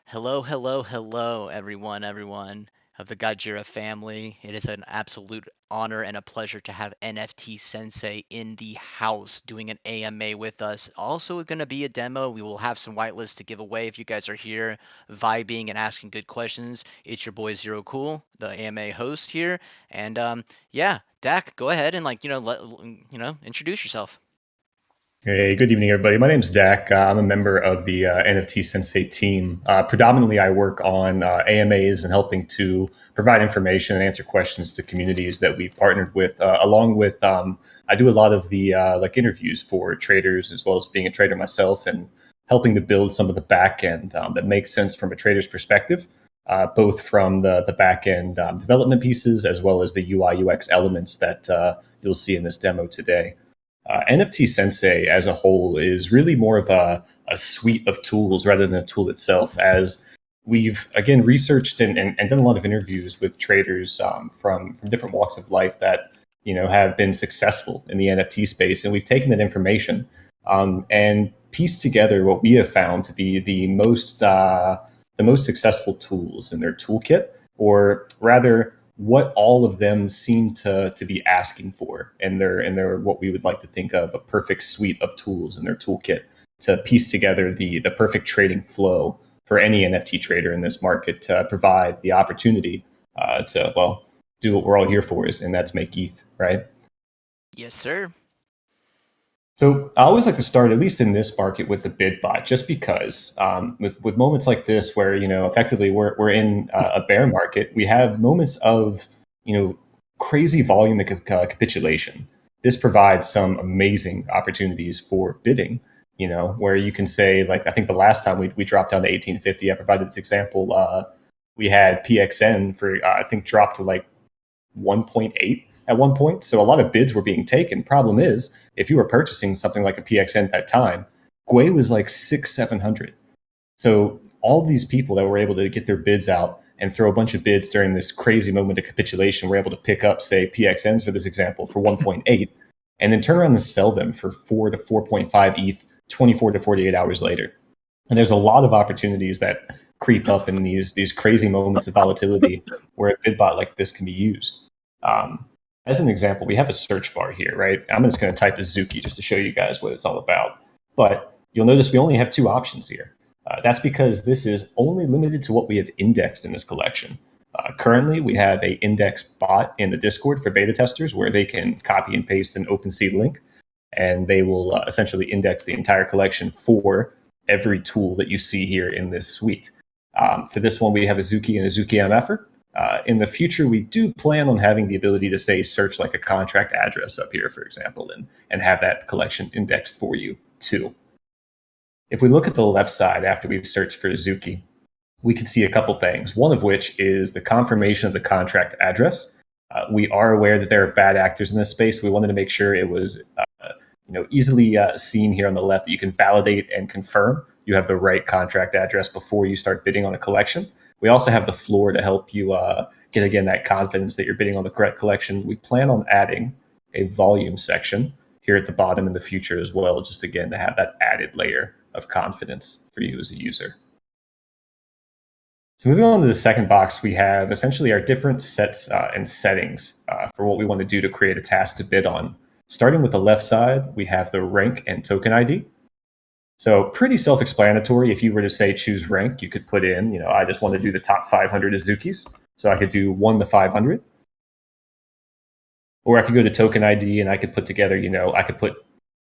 Hello, hello, hello, everyone of the Godjira family. It is an absolute honor and a pleasure to have NFT Sensei in the house doing an AMA with us. Also, going to be a demo. We will have some whitelists to give away if you guys are here vibing and asking good questions. It's your boy Zero Cool, the AMA host here. And yeah, Dak, go ahead and introduce yourself. Hey, good evening, everybody. My name's Dak. I'm a member of the NFT Sensei team. Predominantly, I work on AMAs and helping to provide information and answer questions to communities that we've partnered with. Along with, I do a lot of the interviews for traders, as well as being a trader myself, and helping to build some of the back end that makes sense from a trader's perspective, both from the back end development pieces as well as the UI UX elements that you'll see in this demo today. NFT Sensei as a whole is really more of a suite of tools rather than a tool itself, as we've again researched and done a lot of interviews with traders from different walks of life that have been successful in the NFT space, and we've taken that information and pieced together what we have found to be the most successful tools in their toolkit, or rather what all of them seem to be asking for in their what we would like to think of a perfect suite of tools in their toolkit to piece together the perfect trading flow for any NFT trader in this market to provide the opportunity to do what we're all here for, and that's make ETH, right? Yes, sir. So I always like to start, at least in this market, with the bid bot, just because with moments like this, where effectively we're in a bear market, we have moments of crazy volume and capitulation. This provides some amazing opportunities for bidding. Where you can say, like, I think the last time we dropped down to 1850, I provided this example. We had PXN for I think dropped to like 1.8 at one point. So a lot of bids were being taken. Problem is, if you were purchasing something like a PXN at that time, Gwei was like 700. So all these people that were able to get their bids out and throw a bunch of bids during this crazy moment of capitulation were able to pick up, say, PXNs for this example, for 1.8, and then turn around and sell them for 4 to 4.5 ETH 24 to 48 hours later. And there's a lot of opportunities that creep up in these crazy moments of volatility where a bid bot like this can be used. Um, as an example, we have a search bar here, right? I'm just going to type Azuki just to show you guys what it's all about. But you'll notice we only have two options here. That's because this is only limited to what we have indexed in this collection. Currently, we have a index bot in the Discord for beta testers where they can copy and paste an OpenSea link, and they will essentially index the entire collection for every tool that you see here in this suite. For this one, we have Azuki and Azuki MFer. In the future, we do plan on having the ability to, say, search like a contract address up here, for example, and have that collection indexed for you too. If we look at the left side after we've searched for Azuki, we can see a couple things. One of which is the confirmation of the contract address. We are aware that there are bad actors in this space. We wanted to make sure it was easily seen here on the left that you can validate and confirm you have the right contract address before you start bidding on a collection. We also have the floor to help you get, again, that confidence that you're bidding on the correct collection. We plan on adding a volume section here at the bottom in the future as well, just again to have that added layer of confidence for you as a user. So moving on to the second box, we have essentially our different sets and settings for what we want to do to create a task to bid on. Starting with the left side, we have the rank and token ID. So pretty self-explanatory. If you were to say choose rank, you could put in, I just want to do the top 500 Azukis. So I could do 1 to 500. Or I could go to token ID and I could put together, I could put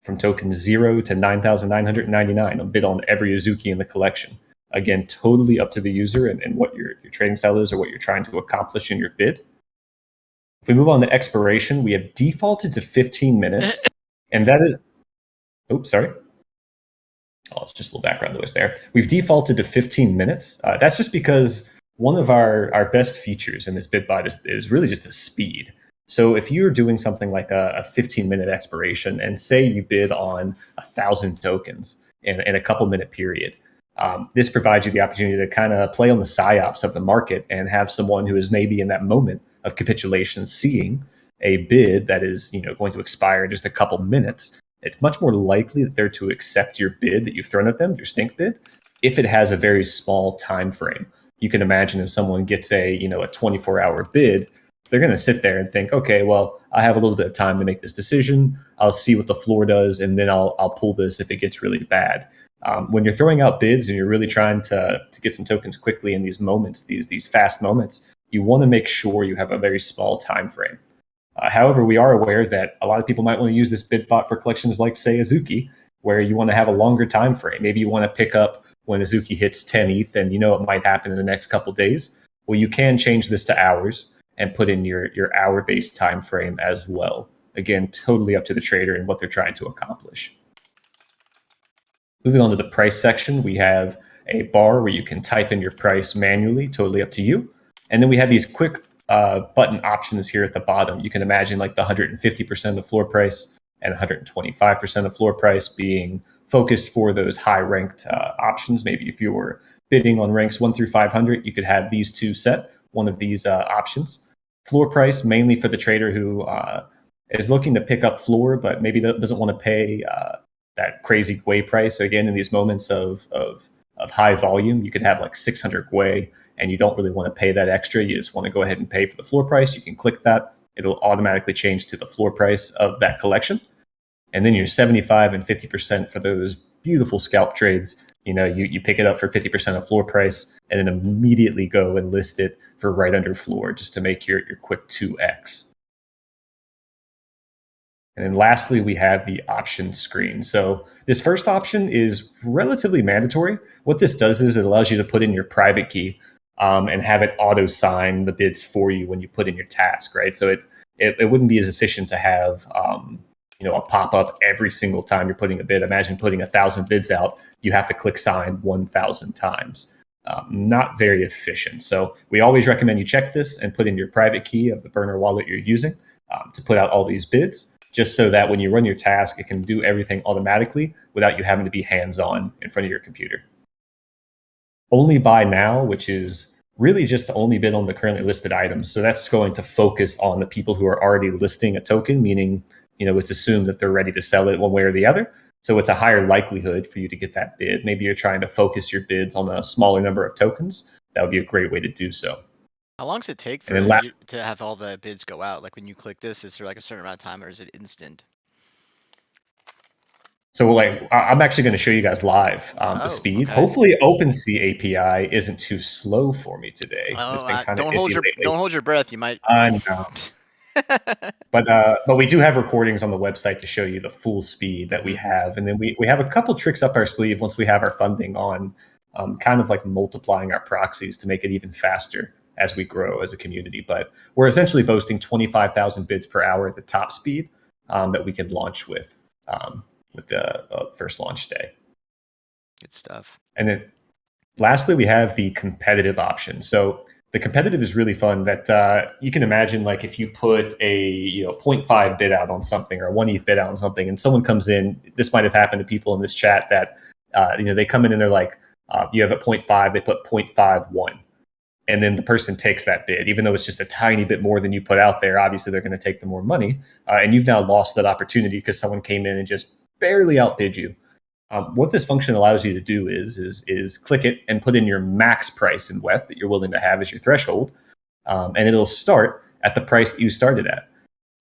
from token 0 to 9,999 and bid on every Azuki in the collection. Again, totally up to the user and what your trading style is or what you're trying to accomplish in your bid. If we move on to expiration, we have defaulted to 15 minutes. And that is, oops, sorry. Oh, it's just a little background noise there. We've defaulted to 15 minutes. That's just because one of our best features in this bid bot is really just the speed. So if you're doing something like a 15-minute expiration, and say you bid on 1,000 tokens in a couple minute period, this provides you the opportunity to kind of play on the psyops of the market and have someone who is maybe in that moment of capitulation seeing a bid that is going to expire in just a couple minutes. It's much more likely that they're to accept your bid that you've thrown at them, your stink bid, if it has a very small time frame. You can imagine if someone gets a 24-hour bid, they're going to sit there and think, okay, well, I have a little bit of time to make this decision. I'll see what the floor does, and then I'll pull this if it gets really bad. When you're throwing out bids and you're really trying to get some tokens quickly in these moments, these fast moments, you want to make sure you have a very small time frame. However, we are aware that a lot of people might want to use this bid bot for collections like, say, Azuki, where you want to have a longer time frame. Maybe you want to pick up when Azuki hits 10 ETH and you know it might happen in the next couple days. Well, you can change this to hours and put in your hour-based time frame as well. Again, totally up to the trader and what they're trying to accomplish. Moving on to the price section, we have a bar where you can type in your price manually, totally up to you. And then we have these quick button options here at the bottom. You can imagine like the 150% of the floor price and 125% of floor price being focused for those high-ranked options. Maybe if you were bidding on ranks 1 through 500, you could have these two set, one of these options. Floor price, mainly for the trader who is looking to pick up floor, but maybe doesn't want to pay that crazy Gwei price. Again, in these moments of high volume, you could have like 600 Gwei, and you don't really want to pay that extra. You just want to go ahead and pay for the floor price. You can click that. It'll automatically change to the floor price of that collection. And then your 75 and 50% for those beautiful scalp trades. You pick it up for 50% of floor price and then immediately go and list it for right under floor just to make your quick 2x. And then lastly, we have the option screen. So this first option is relatively mandatory. What this does is it allows you to put in your private key and have it auto sign the bids for you when you put in your task, right? So it wouldn't be as efficient to have a pop-up every single time you're putting a bid. Imagine putting 1,000 bids out. You have to click sign 1,000 times. Not very efficient. So we always recommend you check this and put in your private key of the burner wallet you're using to put out all these bids, just so that when you run your task, it can do everything automatically without you having to be hands-on in front of your computer. Only buy now, which is really just to only bid on the currently listed items. So that's going to focus on the people who are already listing a token, meaning it's assumed that they're ready to sell it one way or the other. So it's a higher likelihood for you to get that bid. Maybe you're trying to focus your bids on a smaller number of tokens. That would be a great way to do so. How long does it take for you to have all the bids go out? Like when you click this, is there like a certain amount of time or is it instant? So I'm actually going to show you guys live the speed. Okay. Hopefully OpenSea API isn't too slow for me today. Don't hold your breath. You might. I know. But we do have recordings on the website to show you the full speed that we have. And then we have a couple tricks up our sleeve once we have our funding on kind of like multiplying our proxies to make it even faster as we grow as a community. But we're essentially boasting 25,000 bids per hour at the top speed that we can launch with the first launch day. Good stuff. And then lastly, we have the competitive option. So the competitive is really fun. That you can imagine, like if you put a 0.5 bid out on something or a 1 ETH bid out on something, and someone comes in. This might have happened to people in this chat that they come in and they're like, you have a 0.5, they put 0.51, and then the person takes that bid, even though it's just a tiny bit more than you put out there. Obviously, they're going to take the more money, and you've now lost that opportunity because someone came in and just barely outbid you. What this function allows you to do is click it and put in your max price in WETH that you're willing to have as your threshold, and it'll start at the price that you started at.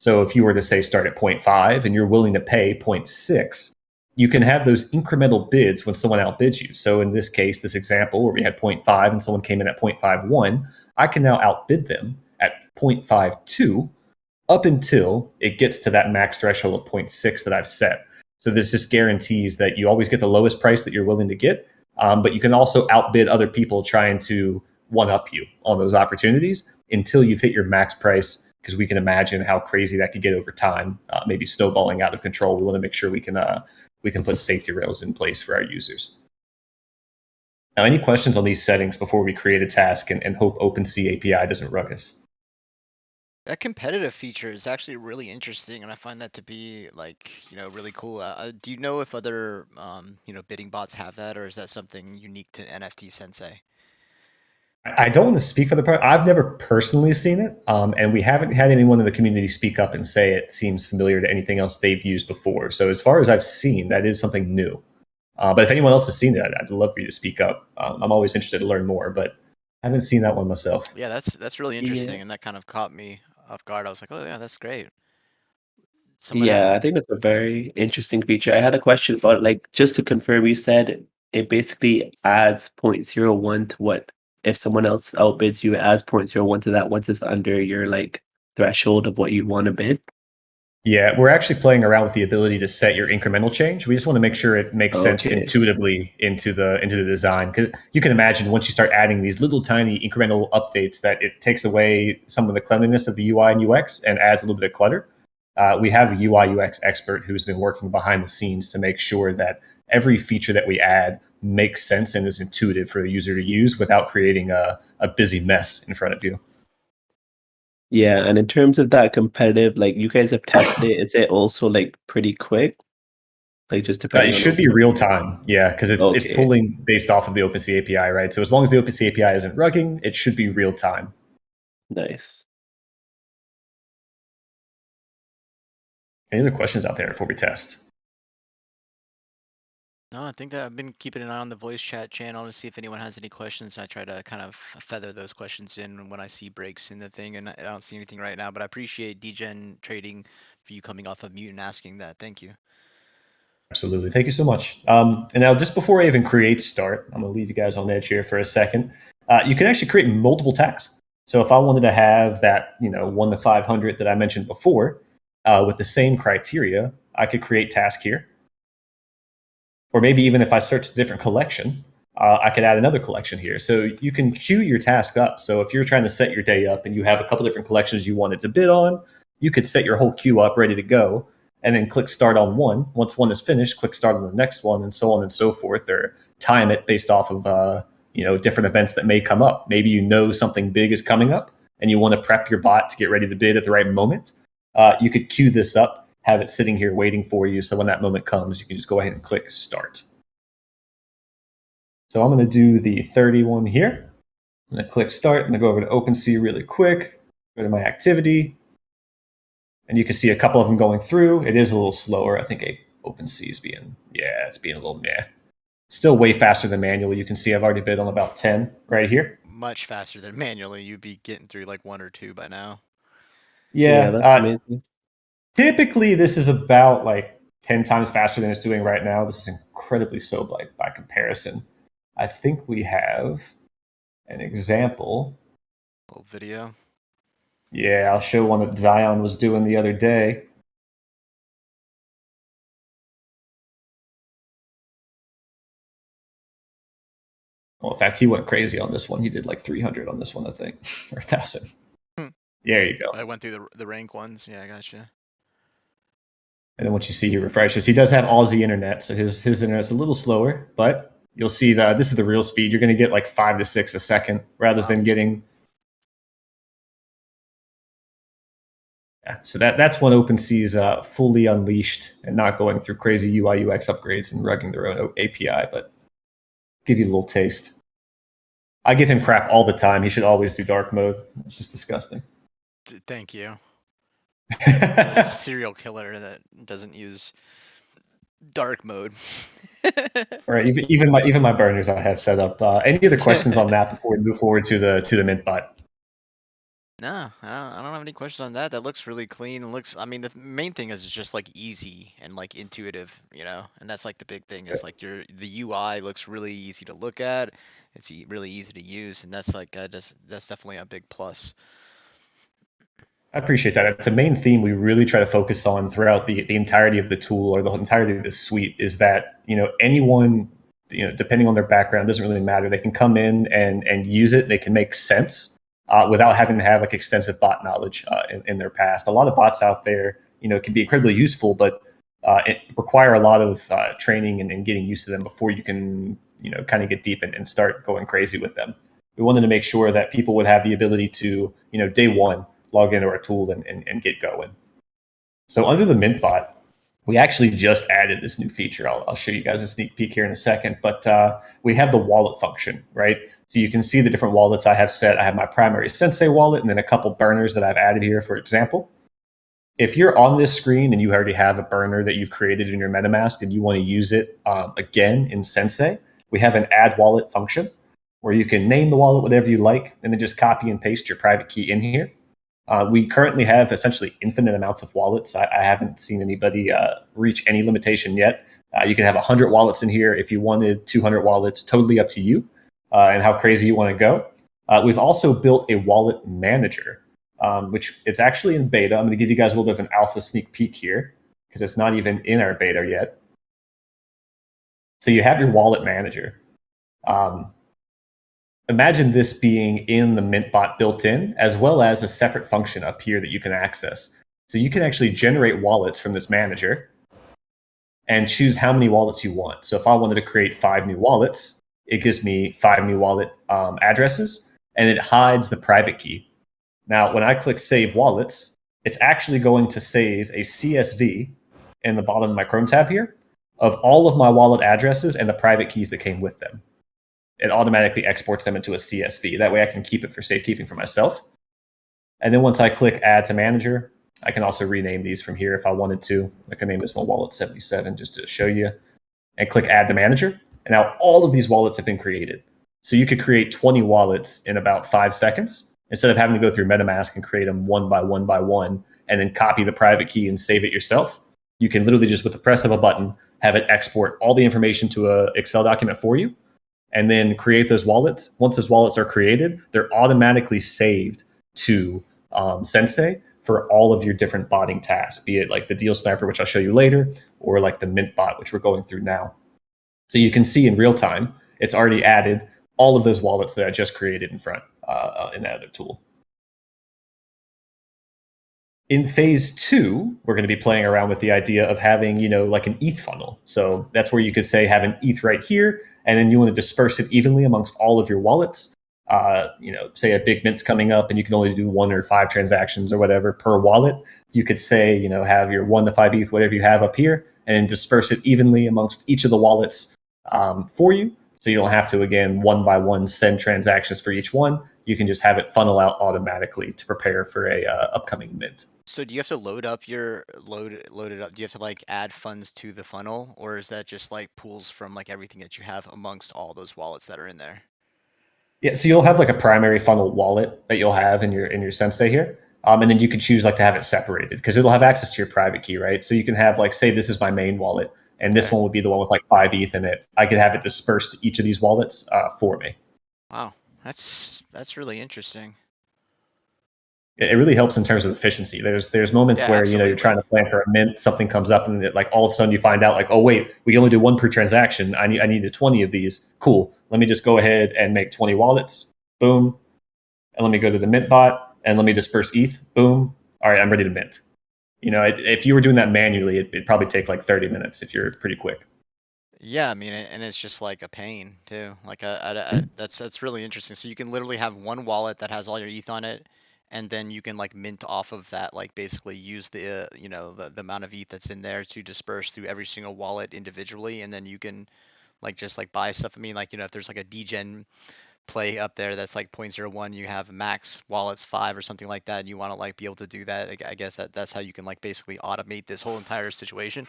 So if you were to say start at 0.5 and you're willing to pay 0.6, you can have those incremental bids when someone outbids you. So in this case, this example where we had 0.5 and someone came in at 0.51, I can now outbid them at 0.52 up until it gets to that max threshold of 0.6 that I've set. So this just guarantees that you always get the lowest price that you're willing to get, but you can also outbid other people trying to one-up you on those opportunities until you've hit your max price, because we can imagine how crazy that could get over time, maybe snowballing out of control. We want to make sure we can put safety rails in place for our users. Now, any questions on these settings before we create a task and hope OpenSea API doesn't rug us? That competitive feature is actually really interesting, and I find that to be really cool. Do you know if other bidding bots have that, or is that something unique to NFT Sensei? I don't want to speak for the part. I've never personally seen it, and we haven't had anyone in the community speak up and say it seems familiar to anything else they've used before. So as far as I've seen, that is something new. But if anyone else has seen it, I'd love for you to speak up. I'm always interested to learn more, but I haven't seen that one myself. Yeah, that's really Yeah, interesting, and that kind of caught me off guard. I was like, oh yeah, that's great. Someone had yeah, I think that's a very interesting feature. I had a question about like just to confirm, you said it basically adds zero point zero 0.01 to what if someone else outbids you, it adds zero point zero 0.01 to that once it's under your like threshold of what you want to bid. Yeah, we're actually playing around with the ability to set your incremental change. We just want to make sure it makes sense Okay, intuitively into the design. Because you can imagine once you start adding these little tiny incremental updates, that it takes away some of the cleanliness of the UI and UX and adds a little bit of clutter. We have a UI UX expert who's been working behind the scenes to make sure that every feature that we add makes sense and is intuitive for the user to use without creating a busy mess in front of you. yeah, and in terms of that competitive, like you guys have tested it, is it also like pretty quick? Like just It depending on should be open. real time, yeah, because it's Okay, pulling based off of the OpenSea API, right? So as long as the OpenSea API isn't rugging, it should be real time. nice. Any other questions out there before we test? No, I think that I've been keeping an eye on the voice chat channel to see if anyone has any questions. I try to kind of feather those questions in when I see breaks in the thing, and I don't see anything right now. But I appreciate DGen Trading for you coming off of mute and asking that. Thank you. Absolutely. Thank you so much. And now, just before I even create start, I'm going to leave you guys on edge here for a second. You can actually create multiple tasks. So if I wanted to have that, 1 to 500 that I mentioned before, with the same criteria, I could create task here. Or maybe even if I search a different collection, I could add another collection here. So you can queue your task up. So if you're trying to set your day up and you have a couple different collections you wanted to bid on, you could set your whole queue up ready to go and then click start on one. Once one is finished, click start on the next one, and so on and so forth, or time it based off of different events that may come up. Maybe something big is coming up and you want to prep your bot to get ready to bid at the right moment. You could queue this up, have it sitting here waiting for you. So when that moment comes, you can just go ahead and click start. So I'm going to do the 31 here. I'm going to click start. I'm going to go over to OpenSea really quick, go to my activity, and you can see a couple of them going through. It is a little slower. I think OpenSea is it's being a little meh. Still way faster than manual. You can see I've already bid on about 10 right here. Much faster than manually. You'd be getting through like one or two by now. Yeah, Yeah, that's amazing. typically this is about like 10 times faster than it's doing right now. This is incredibly slow by comparison. I think we have an example. Little video. Yeah, I'll show one that Zion was doing the other day. Well, in fact, he went crazy on this one. He did like 300 on this one, I think, or 1,000. Hmm. There you go. I went through the rank ones. Yeah, I gotcha. And then once you see he refreshes, he does have Aussie internet, so his internet's a little slower, but you'll see that this is the real speed. You're going to get like 5 to 6 a second rather Wow. than getting. Yeah, so that's when OpenSea's fully unleashed and not going through crazy UI UX upgrades and rugging their own API, but give you a little taste. I give him crap all the time. He should always do dark mode. It's just disgusting. Thank you. All Serial killer that doesn't use dark mode. right, even my burners I have set up. Any other questions on that before we move forward to the mint bot? No, I don't have any questions on that. That looks really clean. It looks, I mean, the main thing is it's just like easy and like intuitive, and that's like the big thing is like the UI looks really easy to look at. It's really easy to use, and that's like that's definitely a big plus. I appreciate that. It's a main theme we really try to focus on throughout the entirety of the tool or the entirety of the suite is that, anyone, depending on their background, doesn't really matter. They can come in and use it. They can make sense without having to have like extensive bot knowledge in their past. A lot of bots out there, can be incredibly useful, but it require a lot of training and getting used to them before you can, kind of get deep and start going crazy with them. We wanted to make sure that people would have the ability to, day one, log into our tool and get going. So under the Mintbot, we actually just added this new feature. I'll show you guys a sneak peek here in a second, but we have the wallet function, right? So you can see the different wallets I have set. I have my primary Sensei wallet and then a couple burners that I've added here, for example. if you're on this screen and you already have a burner that you've created in your MetaMask and you want to use it again in Sensei, we have an add wallet function where you can name the wallet whatever you like and then just copy and paste your private key in here. We currently have essentially infinite amounts of wallets. I haven't seen anybody reach any limitation yet. You can have 100 wallets in here if you wanted, 200 wallets, totally up to you and how crazy you want to go. We've also built a wallet manager, which it's actually in beta. I'm going to give you guys a little bit of an alpha sneak peek here because it's not even in our beta yet. So you have your wallet manager. Imagine this being in the Mintbot built in, as well as a separate function up here that you can access. So you can actually generate wallets from this manager and choose how many wallets you want. So if I wanted to create 5 new wallets, it gives me 5 new wallet addresses, and it hides the private key. Now, when I click Save Wallets, it's actually going to save a CSV in the bottom of my Chrome tab here of all of my wallet addresses and the private keys that came with them. It automatically exports them into a CSV. That way I can keep it for safekeeping for myself. And then once I click Add to Manager, I can also rename these from here if I wanted to. I can name this one Wallet 77 just to show you. And click Add to Manager. And now all of these wallets have been created. So you could create 20 wallets in about 5 seconds instead of having to go through MetaMask and create them one by one and then copy the private key and save it yourself. You can literally just with the press of a button have it export all the information to an Excel document for you and then create those wallets. Once those wallets are created, they're automatically saved to Sensei for all of your different botting tasks, be it like the Deal Sniper, which I'll show you later, or like the Mint bot, which we're going through now. So you can see in real time, it's already added all of those wallets that I just created in front in that other tool. In phase 2, we're going to be playing around with the idea of having, like an ETH funnel. So that's where you could say have an ETH right here, and then you want to disperse it evenly amongst all of your wallets. Say a big mint's coming up and you can only do 1 or 5 transactions or whatever per wallet. You could say, have your 1 to 5 ETH, whatever you have up here, and then disperse it evenly amongst each of the wallets for you. So you don't have to, again, one by one send transactions for each one. You can just have it funnel out automatically to prepare for a upcoming mint. So do you have to load up load it up? Do you have to like add funds to the funnel, or is that just like pools from like everything that you have amongst all those wallets that are in there? Yeah, so you'll have like a primary funnel wallet that you'll have in your Sensei here. And then you can choose like to have it separated because it'll have access to your private key, right? So you can have like, say this is my main wallet and this one would be the one with like 5 ETH in it. I could have it dispersed to each of these wallets for me. Wow, that's really interesting. It really helps in terms of efficiency. There's moments where absolutely. You're trying to plan for a mint, something comes up, and like all of a sudden you find out like, oh wait, we can only do 1 per transaction. I need 20 of these. Cool. Let me just go ahead and make 20 wallets. Boom. And let me go to the mint bot and let me disperse ETH. Boom. All right, I'm ready to mint. If you were doing that manually, it'd probably take like 30 minutes if you're pretty quick. Yeah, I mean, and it's just like a pain too. Like that's really interesting. So you can literally have one wallet that has all your ETH on it, and then you can like mint off of that, like basically use the the amount of ETH that's in there to disperse through every single wallet individually, and then you can like just like buy stuff. I mean, like if there's like a degen play up there that's like 0.01, you have max wallets 5 or something like that, and you want to like be able to do that. I guess that's how you can like basically automate this whole entire situation.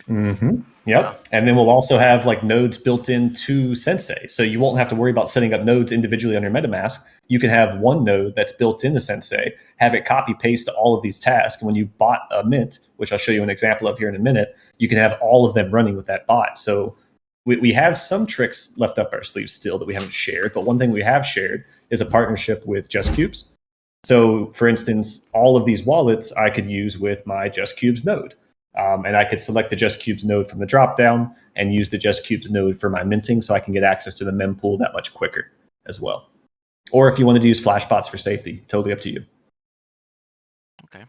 Mm-hmm. Yep. Wow. And then we'll also have like nodes built into Sensei. So you won't have to worry about setting up nodes individually on your MetaMask. You can have one node that's built into Sensei, have it copy paste to all of these tasks. And when you bot a mint, which I'll show you an example of here in a minute, you can have all of them running with that bot. So we have some tricks left up our sleeves still that we haven't shared. But one thing we have shared is a partnership with Just Cubes. So for instance, all of these wallets I could use with my Just Cubes node. And I could select the Just Cubes node from the dropdown and use the Just Cubes node for my minting so I can get access to the mempool that much quicker as well. Or if you wanted to use flashbots for safety, totally up to you. Okay.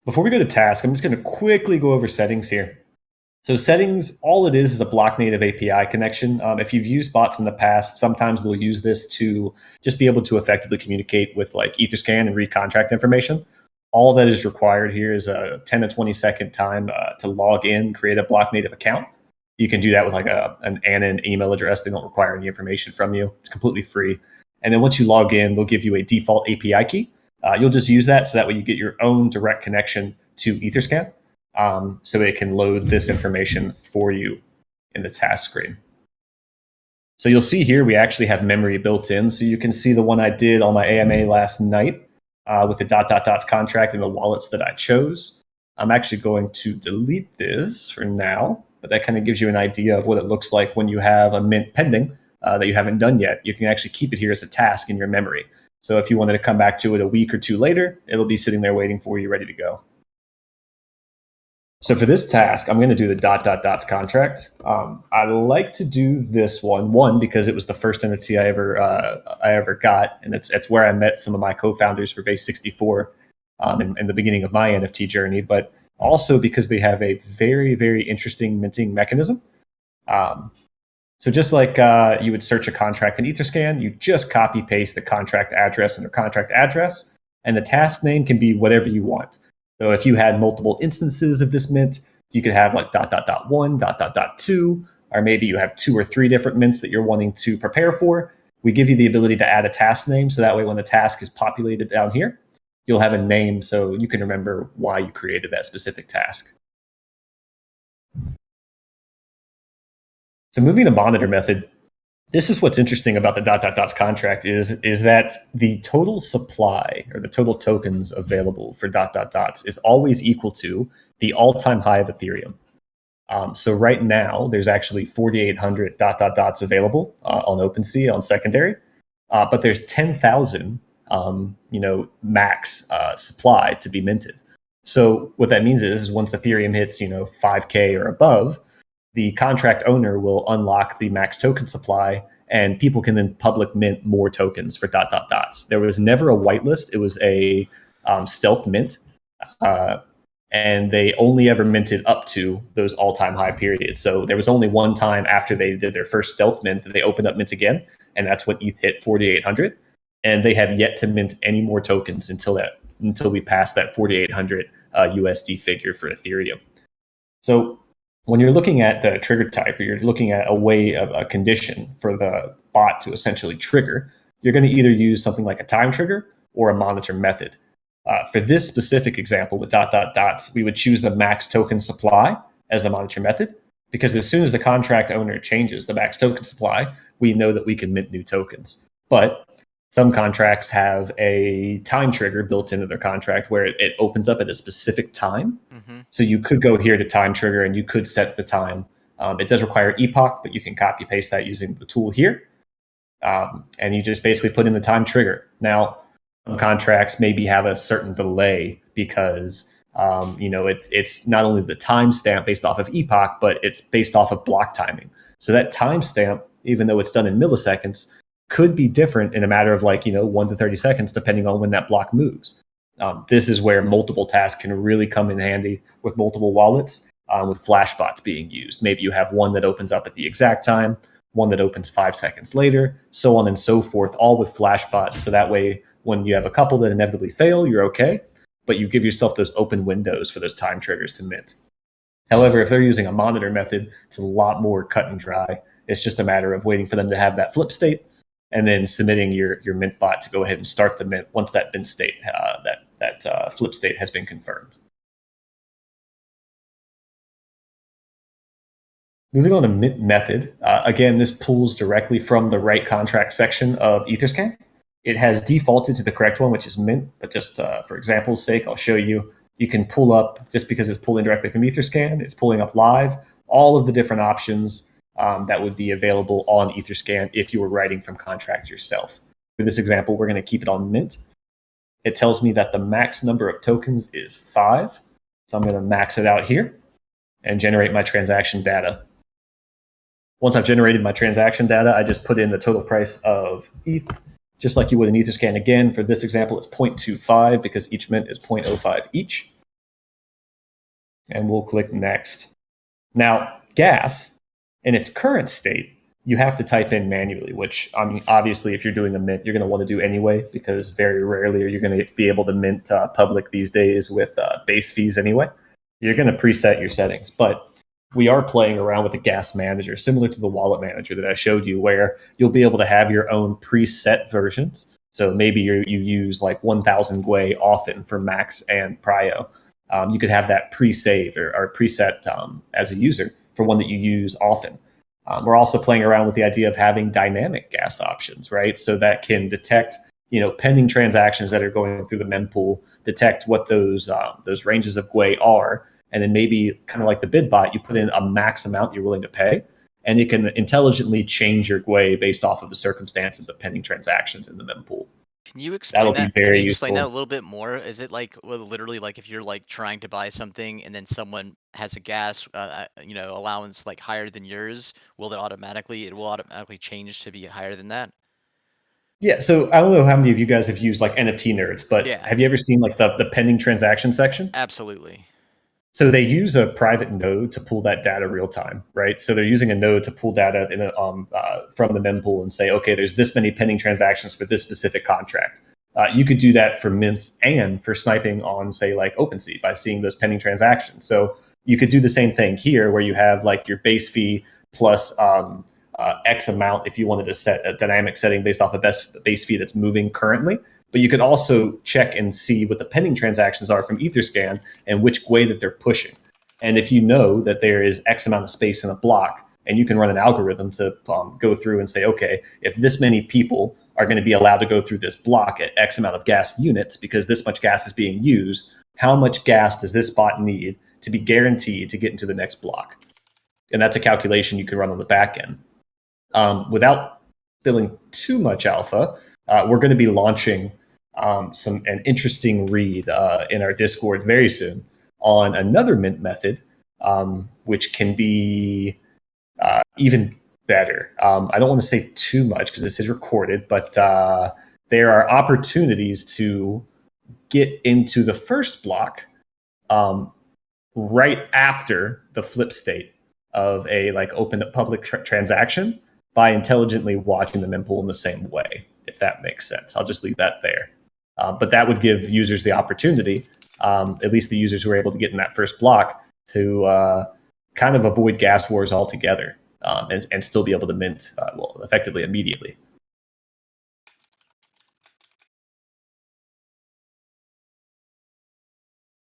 Before we go to task, I'm just going to quickly go over settings here. So settings, all it is a block native API connection. If you've used bots in the past, sometimes they'll use this to just be able to effectively communicate with like Etherscan and read contract information. All that is required here is a 10 to 20 second time to log in, create a block native account. You can do that with like an ANN email address. They don't require any information from you. It's completely free. And then once you log in, they'll give you a default API key. You'll just use that so that way you get your own direct connection to Etherscan, so it can load this information for you in the task screen. So you'll see here we actually have memory built in. So you can see the one I did on my AMA last night with the ... contract and the wallets that I chose. I'm actually going to delete this for now, but that kind of gives you an idea of what it looks like when you have a mint pending that you haven't done yet. You can actually keep it here as a task in your memory. So if you wanted to come back to it a week or two later, it'll be sitting there waiting for you, ready to go. So for this task, I'm going to do the ... contract. I like to do this one because it was the first NFT I ever got, and it's where I met some of my co-founders for Base 64 in the beginning of my NFT journey, but also because they have a very, very interesting minting mechanism. So just like you would search a contract in Etherscan, you just copy paste the contract address under contract address, and the task name can be whatever you want. So if you had multiple instances of this mint, you could have like ... 1, ... 2, or maybe you have 2 or 3 different mints that you're wanting to prepare for. We give you the ability to add a task name, so that way when the task is populated down here, you'll have a name so you can remember why you created that specific task. So moving to monitor method, this is what's interesting about the ... contract is that the total supply or the total tokens available for ... is always equal to the all-time high of Ethereum. So right now, there's actually 4,800 ... available on OpenSea on secondary, but there's 10,000 max supply to be minted. So what that means is once Ethereum hits 5K or above, the contract owner will unlock the max token supply, and people can then public mint more tokens for ... There was never a whitelist. It was a stealth mint, and they only ever minted up to those all-time high periods. So there was only one time after they did their first stealth mint that they opened up mints again, and that's when ETH hit 4,800. And they have yet to mint any more tokens until we pass that 4,800 USD figure for Ethereum. So when you're looking at the trigger type, or you're looking at a way of a condition for the bot to essentially trigger, you're going to either use something like a time trigger or a monitor method. For this specific example with ... we would choose the max token supply as the monitor method, because as soon as the contract owner changes the max token supply, we know that we can mint new tokens. But some contracts have a time trigger built into their contract where it opens up at a specific time. Mm-hmm. So you could go here to time trigger and you could set the time. It does require epoch, but you can copy paste that using the tool here. And you just basically put in the time trigger. Now, some contracts maybe have a certain delay because it's not only the timestamp based off of epoch, but it's based off of block timing. So that timestamp, even though it's done in milliseconds, could be different in a matter of 1 to 30 seconds, depending on when that block moves. This is where multiple tasks can really come in handy with multiple wallets, with flashbots being used. Maybe you have one that opens up at the exact time, one that opens 5 seconds later, so on and so forth, all with flashbots. So that way, when you have a couple that inevitably fail, you're okay, but you give yourself those open windows for those time triggers to mint. However, if they're using a monitor method, it's a lot more cut and dry. It's just a matter of waiting for them to have that flip state, and then submitting your mint bot to go ahead and start the mint once that mint state, that flip state has been confirmed. Moving on to mint method, again, this pulls directly from the right contract section of Etherscan. It has defaulted to the correct one, which is mint, but just for example's sake, I'll show you. You can pull up, just because it's pulling directly from Etherscan, it's pulling up live, all of the different options that would be available on Etherscan if you were writing from contract yourself. For this example, we're going to keep it on mint. It tells me that the max number of tokens is 5. So I'm going to max it out here and generate my transaction data. Once I've generated my transaction data, I just put in the total price of ETH, just like you would in Etherscan. Again, for this example, it's 0.25 because each mint is 0.05 each. And we'll click next. Now, gas, in its current state, you have to type in manually, which, I mean, obviously, if you're doing a mint, you're going to want to do anyway, because very rarely are you going to be able to mint public these days with base fees anyway. You're going to preset your settings, but we are playing around with a gas manager, similar to the wallet manager that I showed you, where you'll be able to have your own preset versions So maybe you use like 1,000 Gwei often for max and prio. You could have that pre-saved or preset as a user for one that you use often. We're also playing around with the idea of having dynamic gas options, right? So that can detect, pending transactions that are going through the mempool, detect what those ranges of Gwei are, and then maybe kind of like the bid bot, you put in a max amount you're willing to pay, and it can intelligently change your Gwei based off of the circumstances of pending transactions in the mempool. Can you That'll explain be that? Can very you explain that a useful. little bit more? Is it like, well, literally like if you're like trying to buy something and then someone has a gas, allowance like higher than yours, it will automatically change to be higher than that? Yeah, so I don't know how many of you guys have used like NFT nerds, but Yeah, have you ever seen like the pending transaction section? absolutely. So they use a private node to pull that data real time, right? So they're using a node to pull data from the mempool and say, okay, there's this many pending transactions for this specific contract. You could do that for mints and for sniping on, say, like OpenSea by seeing those pending transactions. So you could do the same thing here, where you have like your base fee plus X amount if you wanted to set a dynamic setting based off of base fee that's moving currently. But you could also check and see what the pending transactions are from Etherscan and which way that they're pushing. And if you know that there is X amount of space in a block, and you can run an algorithm to go through and say, okay, if this many people are going to be allowed to go through this block at X amount of gas units because this much gas is being used, how much gas does this bot need to be guaranteed to get into the next block? And that's a calculation you can run on the back end. Without spilling too much alpha, we're going to be launching an interesting read in our Discord very soon on another mint method, which can be even better. I don't want to say too much because this is recorded, but there are opportunities to get into the first block right after the flip state of a like open public transaction by intelligently watching the mempool in the same way, if that makes sense. I'll just leave that there. But that would give users the opportunity, at least the users who are able to get in that first block, to kind of avoid gas wars altogether and still be able to mint, effectively immediately.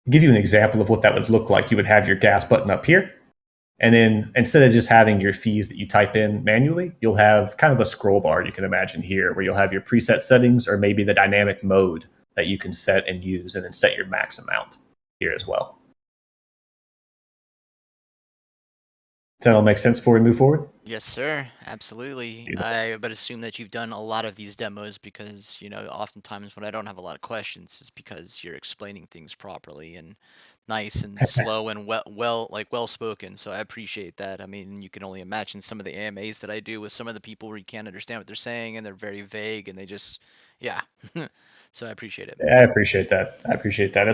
Give you an example of what that would look like. You would have your gas button up here. And then instead of just having your fees that you type in manually, you'll have kind of a scroll bar you can imagine here where you'll have your preset settings or maybe the dynamic mode that you can set and use, and then set your max amount here as well. Does that all make sense before we move forward? Yes, sir. Absolutely. Beautiful. I but assume that you've done a lot of these demos because, oftentimes when I don't have a lot of questions, it's because you're explaining things properly and nice and slow and well spoken. So I appreciate that. I mean, you can only imagine some of the AMAs that I do with some of the people where you can't understand what they're saying and they're very vague and they just, yeah. So I appreciate it. I appreciate that.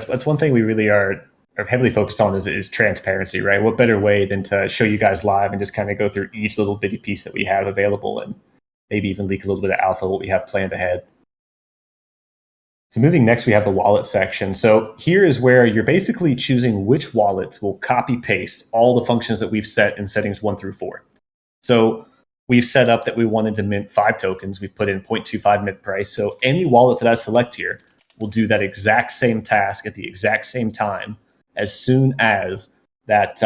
That's one thing we really are heavily focused on is transparency, right? What better way than to show you guys live and just kind of go through each little bitty piece that we have available and maybe even leak a little bit of alpha, what we have planned ahead. So moving next, we have the wallet section. So here is where you're basically choosing which wallets will copy paste all the functions that we've set in settings 1 through 4. So we've set up that we wanted to mint 5 tokens. We've put in 0.25 mint price. So any wallet that I select here will do that exact same task at the exact same time as soon as that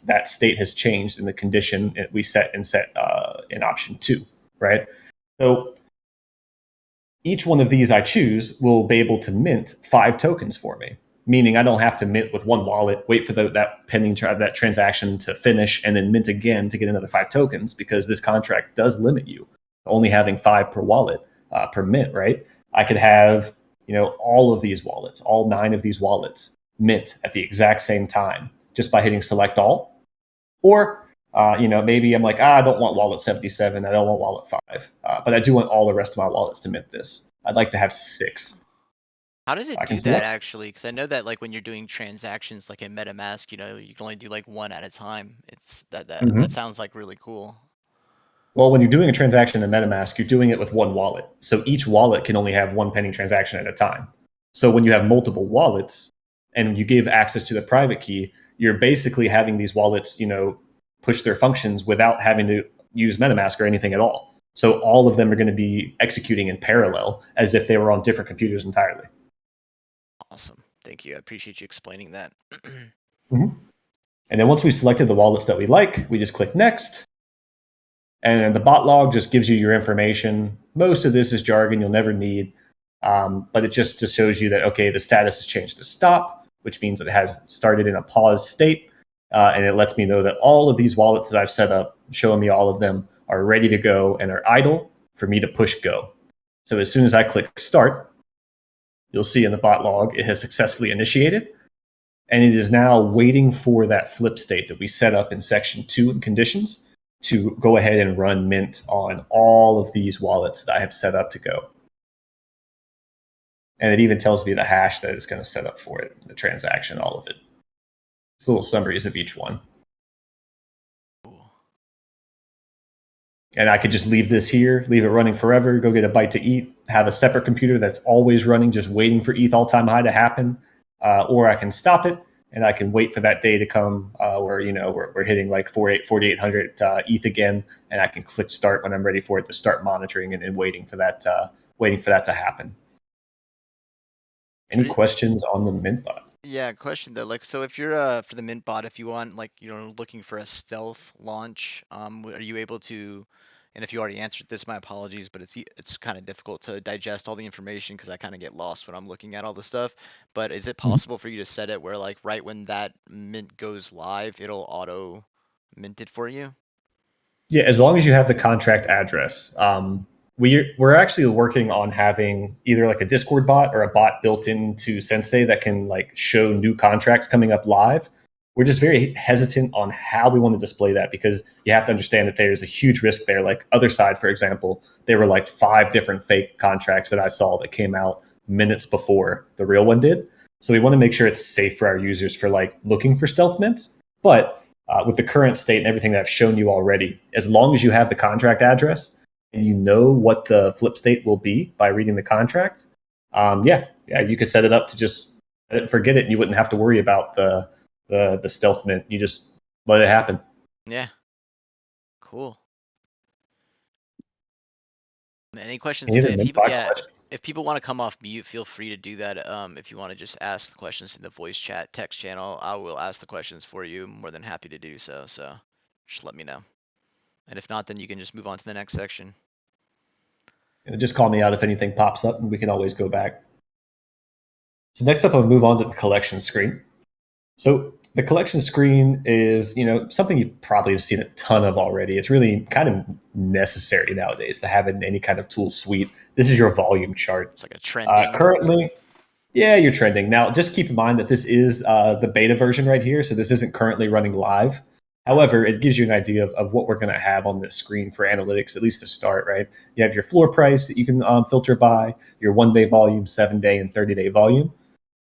that state has changed in the condition we set in option 2, right? So each one of these I choose will be able to mint 5 tokens for me, meaning I don't have to mint with one wallet, wait for that pending that transaction to finish, and then mint again to get another 5 tokens, because this contract does limit you only having 5 per wallet per mint, right? I could have all of these wallets, all 9 of these wallets mint at the exact same time just by hitting select all. Or maybe I'm like, I don't want wallet 77, I don't want wallet 5, but I do want all the rest of my wallets to mint this. I'd like to have 6. How does it I can do that select. actually? Because I know that like when you're doing transactions like in MetaMask, you can only do like one at a time. It's that Mhm. sounds like really cool. Well, when you're doing a transaction in MetaMask, you're doing it with one wallet. So each wallet can only have one pending transaction at a time. So when you have multiple wallets and you give access to the private key, you're basically having these wallets, push their functions without having to use MetaMask or anything at all. So all of them are going to be executing in parallel as if they were on different computers entirely. Awesome. Thank you. I appreciate you explaining that. And then once we've selected the wallets that we like, we just click next. And the bot log just gives you your information. Most of this is jargon you'll never need, but it just shows you that, okay, the status has changed to stop, which means it has started in a pause state. And it lets me know that all of these wallets that I've set up, showing me all of them, are ready to go and are idle for me to push go. So as soon as I click start, you'll see in the bot log it has successfully initiated. And it is now waiting for that flip state that we set up in section 2 in conditions to go ahead and run mint on all of these wallets that I have set up to go. And it even tells me the hash that it's going to set up for it, the transaction, all of it. It's little summaries of each one. And I could just leave this here, leave it running forever, go get a bite to eat, have a separate computer that's always running, just waiting for ETH all-time high to happen. Or I can stop it, and I can wait for that day to come where we're hitting like 4,800 ETH again, and I can click start when I'm ready for it to start monitoring and waiting for that to happen. Any questions on the mint bot? Yeah, question though. Like, so if you're for the mint bot, if you want looking for a stealth launch, are you able to? And if you already answered this, my apologies, but it's kind of difficult to digest all the information because I kind of get lost when I'm looking at all the stuff. But is it possible for you to set it where like right when that mint goes live, it'll auto mint it for you? Yeah, as long as you have the contract address. We're actually working on having either like a Discord bot or a bot built into Sensei that can like show new contracts coming up live. We're just very hesitant on how we want to display that because you have to understand that there's a huge risk there. Like other side, for example, there were like 5 different fake contracts that I saw that came out minutes before the real one did. So we want to make sure it's safe for our users for like looking for stealth mints. But with the current state and everything that I've shown you already, as long as you have the contract address and you know what the flip state will be by reading the contract, you could set it up to just forget it, and you wouldn't have to worry about the stealth mint. You just let it happen. Yeah. Cool. Any questions? If people want to come off mute, feel free to do that. If you want to just ask the questions in the voice chat text channel, I will ask the questions for you. I'm more than happy to do so. So just let me know. And if not, then you can just move on to the next section. And just call me out if anything pops up, and we can always go back. So next up, I'll move on to the collection screen. So the collection screen is, something you probably have seen a ton of already. It's really kind of necessary nowadays to have in any kind of tool suite. This is your volume chart. It's like a trending. Currently, yeah, you're trending. Now, just keep in mind that this is the beta version right here, so this isn't currently running live. However, it gives you an idea of what we're going to have on this screen for analytics, at least to start, right? You have your floor price that you can filter by, your 1-day volume, 7-day, and 30-day volume.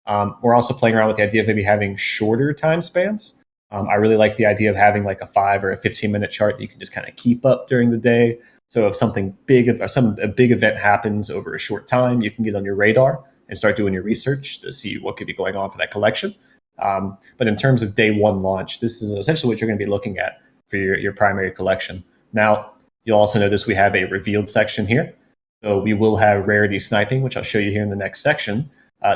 We're also playing around with the idea of maybe having shorter time spans. I really like the idea of having like a 5 or a 15-minute chart that you can just kind of keep up during the day. So if something big, a big event happens over a short time, you can get on your radar and start doing your research to see what could be going on for that collection. But in terms of day one launch, this is essentially what you're going to be looking at for your primary collection. Now, you'll also notice we have a revealed section here. So we will have rarity sniping, which I'll show you here in the next section.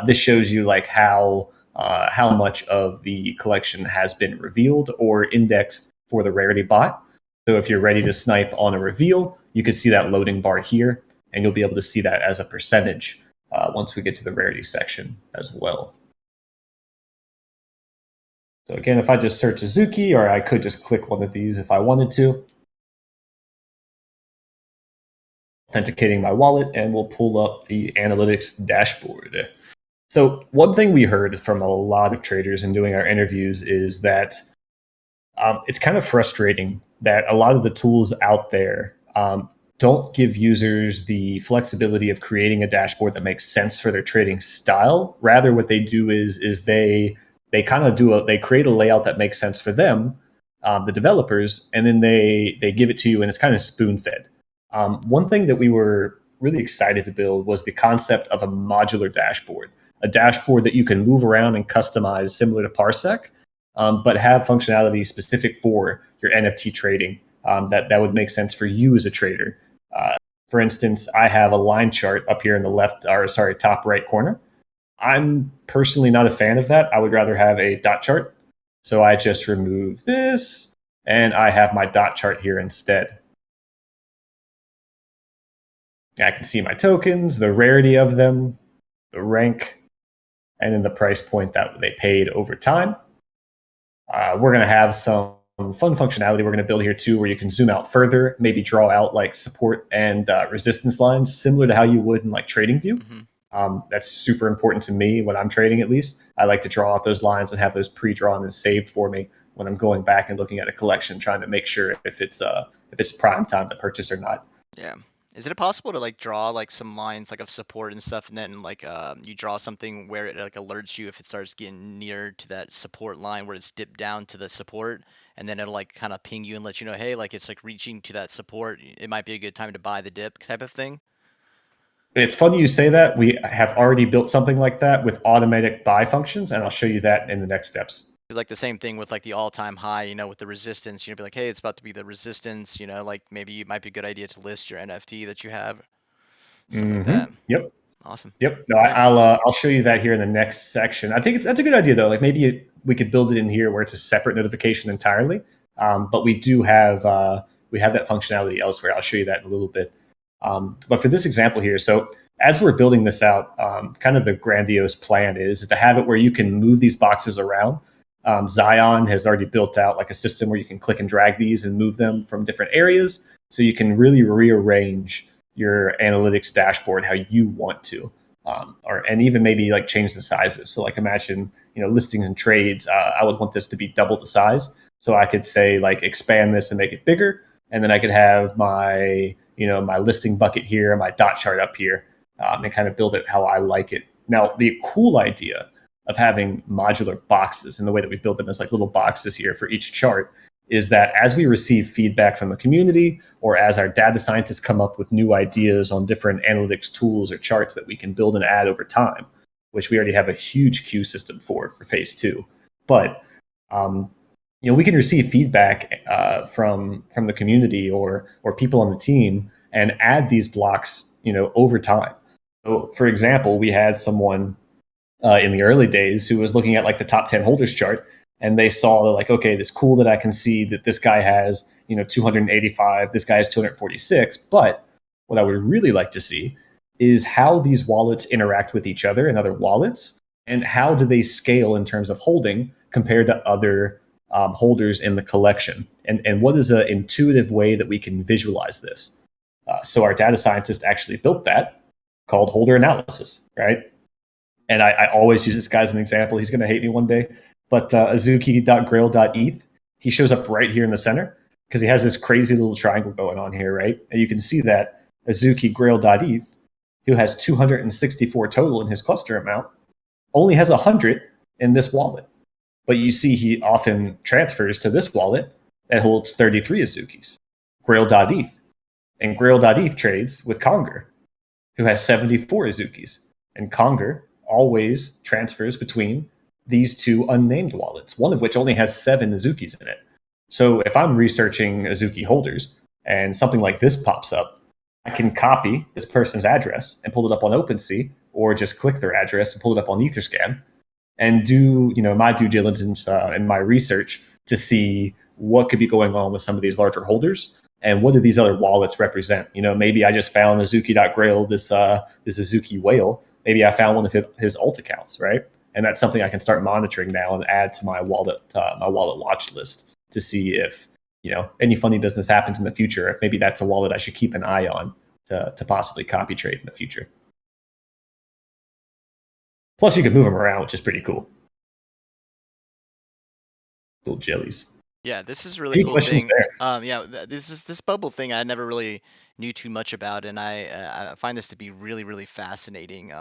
This shows you like how much of the collection has been revealed or indexed for the rarity bot. So if you're ready to snipe on a reveal, you can see that loading bar here, and you'll be able to see that as a percentage once we get to the rarity section as well. So again, if I just search Azuki, or I could just click one of these if I wanted to. Authenticating my wallet, and we'll pull up the analytics dashboard. So one thing we heard from a lot of traders in doing our interviews is that it's kind of frustrating that a lot of the tools out there don't give users the flexibility of creating a dashboard that makes sense for their trading style. Rather, what they do is they create a layout that makes sense for them, the developers, and then they give it to you, and it's kind of spoon-fed. One thing that we were really excited to build was the concept of a modular dashboard, a dashboard that you can move around and customize similar to Parsec, but have functionality specific for your NFT trading that would make sense for you as a trader. For instance, I have a line chart up here in the top right corner. I'm personally not a fan of that. I would rather have a dot chart. So I just remove this and I have my dot chart here instead. I can see my tokens, the rarity of them, the rank, and then the price point that they paid over time. We're going to have some fun functionality we're going to build here too, where you can zoom out further, maybe draw out like support and resistance lines, similar to how you would in like TradingView. That's super important to me when I'm trading. At least I like to draw out those lines and have those pre-drawn and saved for me when I'm going back and looking at a collection, trying to make sure if it's prime time to purchase or not. Yeah. Is it possible to like draw like some lines like of support and stuff, and then like you draw something where it like alerts you if it starts getting near to that support line where it's dipped down to the support, and then it'll like kind of ping you and let you know, hey, like it's like reaching to that support. It might be a good time to buy the dip type of thing. It's funny you say that. We have already built something like that with automatic buy functions, and I'll show you that in the next steps. It's like the same thing with like the all-time high, with the resistance, be like, hey, it's about to be the resistance, like maybe it might be a good idea to list your NFT that you have, stuff like that. Yep. Awesome. Yep. No, Right. I'll show you that here in the next section. I think that's a good idea though. Like maybe we could build it in here where it's a separate notification entirely. But we do have that functionality elsewhere. I'll show you that in a little bit. But for this example here, so as we're building this out, kind of the grandiose plan is to have it where you can move these boxes around. Zion has already built out like a system where you can click and drag these and move them from different areas, so you can really rearrange your analytics dashboard how you want to, and even maybe like change the sizes. So like imagine listings and trades. I would want this to be double the size, so I could say like expand this and make it bigger, and then I could have my my listing bucket here, my dot chart up here, and kind of build it how I like it. Now the cool idea of having modular boxes and the way that we build them as like little boxes here for each chart is that as we receive feedback from the community, or as our data scientists come up with new ideas on different analytics tools or charts that we can build and add over time, which we already have a huge queue system for phase 2. But we can receive feedback from the community or people on the team and add these blocks over time. So for example, we had someone in the early days who was looking at like the top 10 holders chart, and they saw like, okay, it's cool that I can see that this guy has 285, this guy has 246, but what I would really like to see is how these wallets interact with each other and other wallets, and how do they scale in terms of holding compared to other holders in the collection, and what is an intuitive way that we can visualize this. So our data scientist actually built that, called holder analysis, right? And I always use this guy as an example. He's going to hate me one day. But azuki.grail.eth, he shows up right here in the center because he has this crazy little triangle going on here, right? And you can see that azuki.grail.eth, who has 264 total in his cluster amount, only has 100 in this wallet. But you see he often transfers to this wallet that holds 33 azukis, grail.eth. And grail.eth trades with Conger, who has 74 azukis. And Conger always transfers between these two unnamed wallets, one of which only has 7 Azukis in it. So if I'm researching Azuki holders and something like this pops up, I can copy this person's address and pull it up on OpenSea, or just click their address and pull it up on Etherscan, and do my due diligence and my research to see what could be going on with some of these larger holders. And what do these other wallets represent? Maybe I just found Azuki.grail, this Azuki whale. Maybe I found one of his alt accounts, right? And that's something I can start monitoring now and add to my wallet watch list to see if any funny business happens in the future. If maybe that's a wallet I should keep an eye on to possibly copy trade in the future. Plus, you can move them around, which is pretty cool. Little jellies. Yeah, this is a really Any cool questions thing. there? Yeah, this bubble thing I never really knew too much about, and I find this to be really, really fascinating.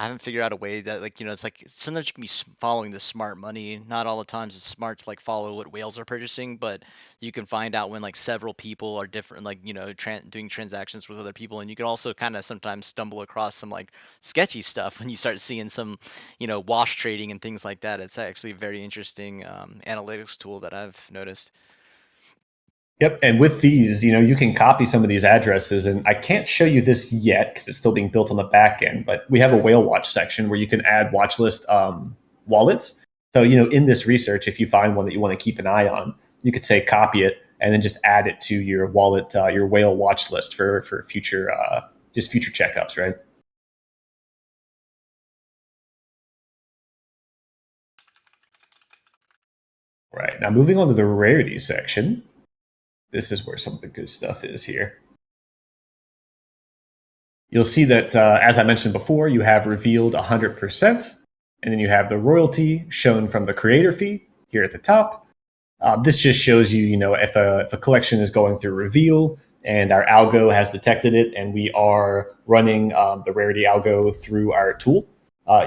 I haven't figured out a way that it's like sometimes you can be following the smart money. Not all the times it's smart to like follow what whales are purchasing, but you can find out when like several people are different, like doing transactions with other people, and you can also kind of sometimes stumble across some like sketchy stuff when you start seeing some wash trading and things like that. It's actually a very interesting analytics tool that I've noticed. Yep. And with these, you can copy some of these addresses. And I can't show you this yet because it's still being built on the back end, but we have a whale watch section where you can add watch list wallets. So, in this research, if you find one that you want to keep an eye on, you could say copy it and then just add it to your wallet, your whale watch list for future, just future checkups, right? Right. Now, moving on to the rarity section. This is where some of the good stuff is here. You'll see that, as I mentioned before, you have revealed 100%, and then you have the royalty shown from the creator fee here at the top. This just shows you, if a collection is going through reveal and our algo has detected it and we are running the rarity algo through our tool,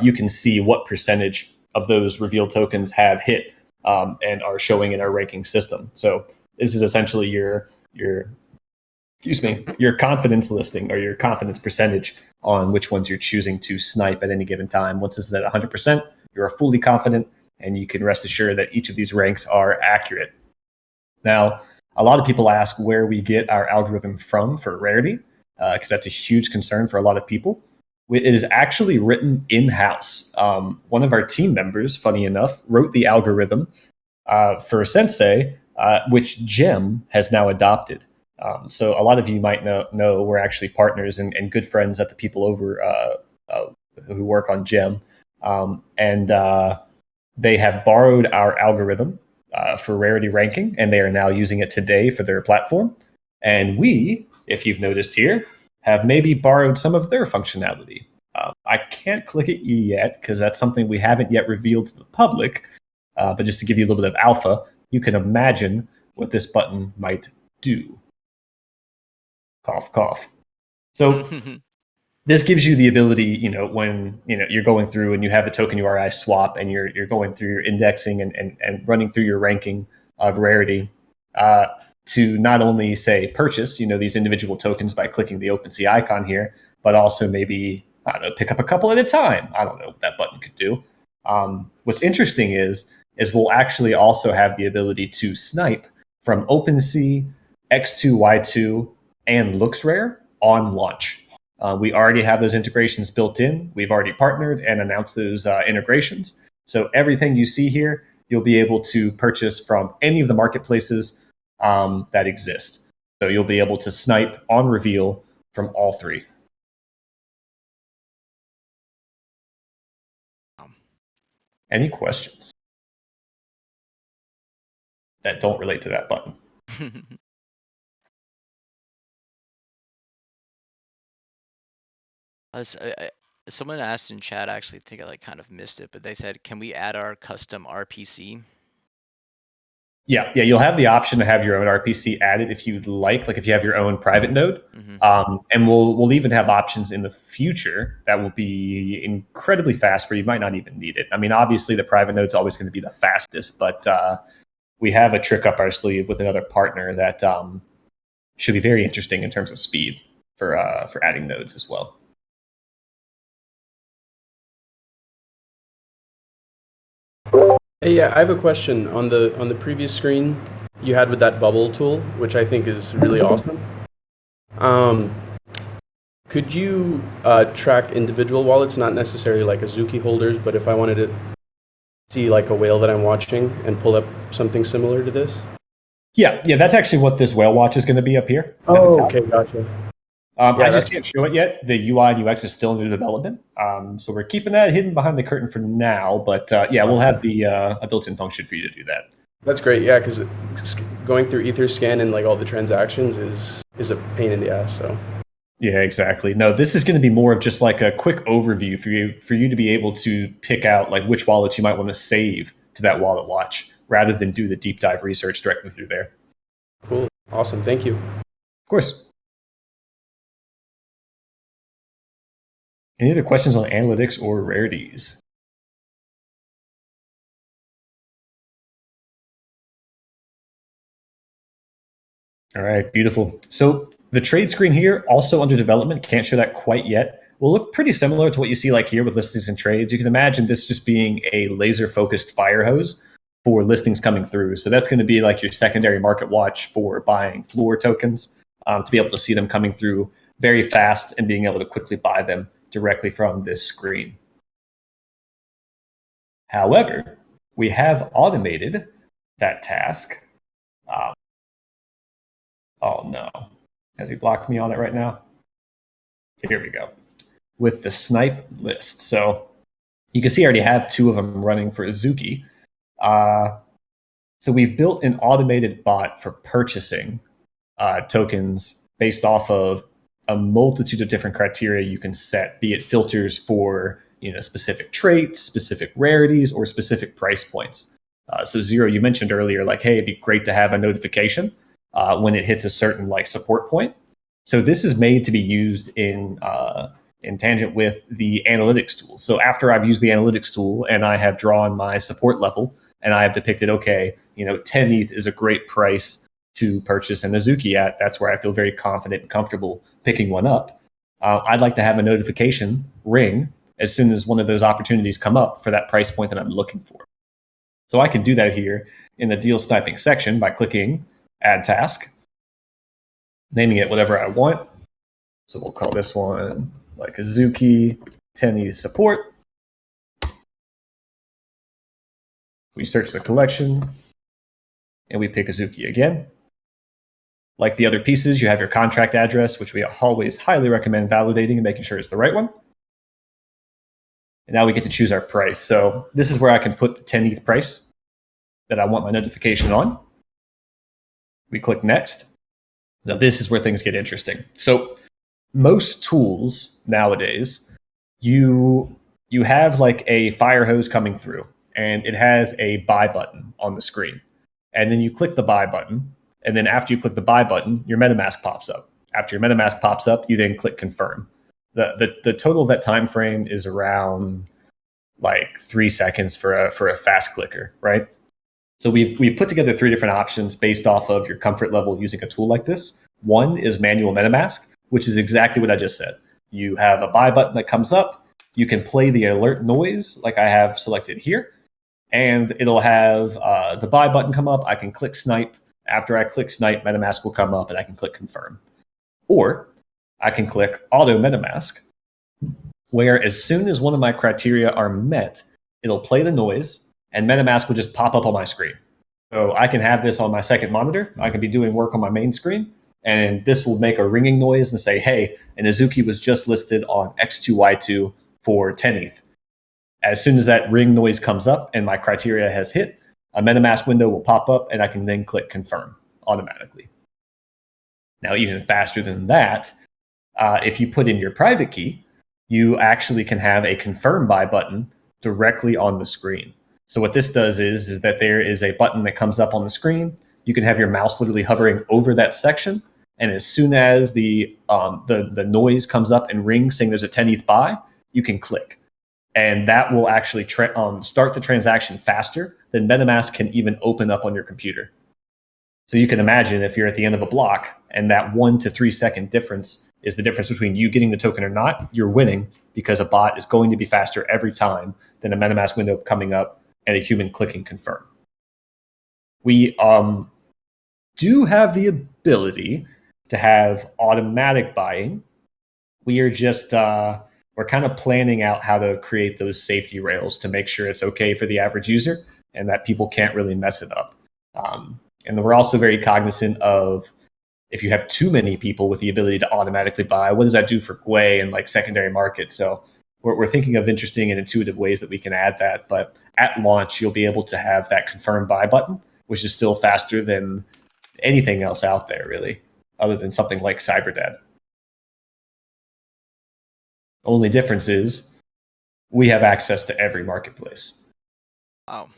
you can see what percentage of those reveal tokens have hit and are showing in our ranking system. So this is essentially your confidence listing or your confidence percentage on which ones you're choosing to snipe at any given time. Once this is at 100%, you're fully confident and you can rest assured that each of these ranks are accurate. Now, a lot of people ask where we get our algorithm from for rarity, because that's a huge concern for a lot of people. It is actually written in-house. One of our team members, funny enough, wrote the algorithm for Sensei, which Gem has now adopted. So a lot of you might know we're actually partners and good friends at the people over who work on Gem. They have borrowed our algorithm for rarity ranking, and they are now using it today for their platform. And we, if you've noticed here, have maybe borrowed some of their functionality. I can't click it yet because that's something we haven't yet revealed to the public. But just to give you a little bit of alpha, you can imagine what this button might do. Cough, cough. So this gives you the ability, when you're going through and you have the token URI swap and you're going through your indexing and running through your ranking of rarity, to not only say purchase, these individual tokens by clicking the OpenSea icon here, but also maybe, I don't know, pick up a couple at a time. I don't know what that button could do. What's interesting is we'll actually also have the ability to snipe from OpenSea, X2, Y2, and LooksRare on launch. We already have those integrations built in. We've already partnered and announced those integrations. So everything you see here, you'll be able to purchase from any of the marketplaces that exist. So you'll be able to snipe on reveal from all three. Any questions that don't relate to that button? Someone asked in chat, I actually think I kind of missed it, but they said, can we add our custom RPC? Yeah, you'll have the option to have your own RPC added if you'd like if you have your own private node. And we'll even have options in the future that will be incredibly fast where you might not even need it. I mean, obviously the private node's always going to be the fastest, but we have a trick up our sleeve with another partner that should be very interesting in terms of speed for adding nodes as well. Hey, yeah, I have a question on the previous screen you had with that bubble tool, which I think is really awesome. Could you track individual wallets, not necessarily like Azuki holders, but if I wanted to see like a whale that I'm watching and pull up something similar to this? Yeah, that's actually what this whale watch is going to be up here. Oh, okay, gotcha. I just can't show it yet. The UI and UX is still under development. So we're keeping that hidden behind the curtain for now. But we'll have a built-in function for you to do that. That's great. Yeah, because going through Etherscan and like all the transactions is a pain in the ass. So. Yeah, exactly. No, this is going to be more of just like a quick overview for you to be able to pick out like which wallets you might want to save to that wallet watch rather than do the deep dive research directly through there. Cool. Awesome. Thank you. Of course. Any other questions on analytics or rarities? All right, beautiful. So the trade screen here, also under development, can't show that quite yet. Will look pretty similar to what you see like here with listings and trades. You can imagine this just being a laser-focused fire hose for listings coming through. So that's going to be like your secondary market watch for buying floor tokens, to be able to see them coming through very fast and being able to quickly buy them directly from this screen. However, we have automated that task. Oh no, has he blocked me on it right now? Here we go. With the snipe list. So you can see I already have 2 of them running for Azuki. So we've built an automated bot for purchasing tokens based off of a multitude of different criteria you can set, be it filters for specific traits, specific rarities, or specific price points. So Zero, you mentioned earlier, like, hey, it'd be great to have a notification when it hits a certain like support point. So this is made to be used in tangent with the analytics tool. So after I've used the analytics tool and I have drawn my support level and I have depicted, okay, 10 ETH is a great price to purchase an Azuki at. That's where I feel very confident and comfortable picking one up. I'd like to have a notification ring as soon as one of those opportunities come up for that price point that I'm looking for. So I can do that here in the deal sniping section by clicking add task, naming it whatever I want. So we'll call this one like Azuki 10 ETH support. We search the collection and we pick Azuki again. Like the other pieces, you have your contract address, which we always highly recommend validating and making sure it's the right one. And now we get to choose our price. So this is where I can put the 10 ETH price that I want my notification on. We click next. Now this is where things get interesting. So most tools nowadays, you have like a fire hose coming through and it has a buy button on the screen. And then you click the buy button. And then after you click the buy button, your MetaMask pops up. After your MetaMask pops up, you then click confirm. The total of that time frame is around like 3 seconds for a fast clicker, right? So we've put together 3 different options based off of your comfort level using a tool like this. One is manual MetaMask, which is exactly what I just said. You have a buy button that comes up. You can play the alert noise like I have selected here, and it'll have the buy button come up. I can click snipe. After I click snipe, MetaMask will come up and I can click confirm. Or I can click auto MetaMask, where as soon as one of my criteria are met, it'll play the noise and MetaMask will just pop up on my screen. So I can have this on my second monitor. I can be doing work on my main screen, and this will make a ringing noise and say, hey, an Azuki was just listed on X2Y2 for 10 ETH. As soon as that ring noise comes up and my criteria has hit, a MetaMask window will pop up and I can then click confirm automatically. Now, even faster than that, if you put in your private key, you actually can have a confirm buy button directly on the screen. So what this does is that there is a button that comes up on the screen. You can have your mouse literally hovering over that section. And as soon as the noise comes up and rings saying there's a 10 ETH buy, you can click. And that will actually start the transaction faster than MetaMask can even open up on your computer. So you can imagine if you're at the end of a block and that 1 to 3 second difference is the difference between you getting the token or not, you're winning because a bot is going to be faster every time than a MetaMask window coming up and a human clicking confirm. We do have the ability to have automatic buying. We are just... we're kind of planning out how to create those safety rails to make sure it's okay for the average user and that people can't really mess it up. And then we're also very cognizant of if you have too many people with the ability to automatically buy, what does that do for Gwei and like secondary markets? So we're thinking of interesting and intuitive ways that we can add that. But at launch, you'll be able to have that confirm buy button, which is still faster than anything else out there, really, other than something like CyberDad. Only difference is we have access to every marketplace. Wow.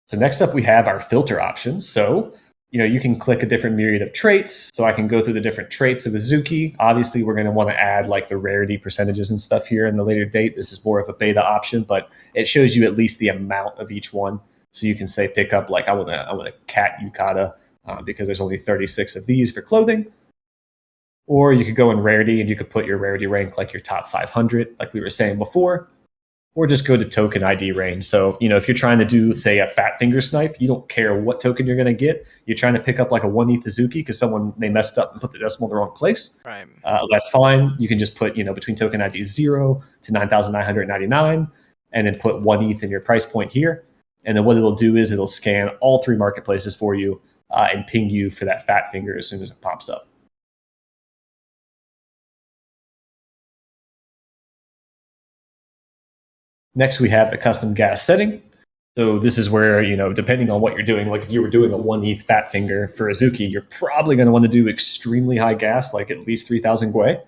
So next up, we have our filter options. So, you can click a different myriad of traits. So I can go through the different traits of Azuki. Obviously, we're going to want to add like the rarity percentages and stuff here in the later date. This is more of a beta option, but it shows you at least the amount of each one. So you can say pick up like I want a cat yukata because there's only 36 of these for clothing. Or you could go in rarity and you could put your rarity rank like your top 500, like we were saying before. or just go to token ID range. So, if you're trying to do, say, a fat finger snipe, you don't care what token you're going to get. You're trying to pick up like a 1 ETH Azuki because they messed up and put the decimal in the wrong place. Right. That's fine. You can just put, between token ID 0 to 9,999 and then put 1 ETH in your price point here. And then what it'll do is it'll scan all 3 marketplaces for you and ping you for that fat finger as soon as it pops up. Next, we have the custom gas setting. So this is where, depending on what you're doing, like if you were doing a 1 ETH fat finger for Azuki, you're probably going to want to do extremely high gas, like at least 3,000 Gwei.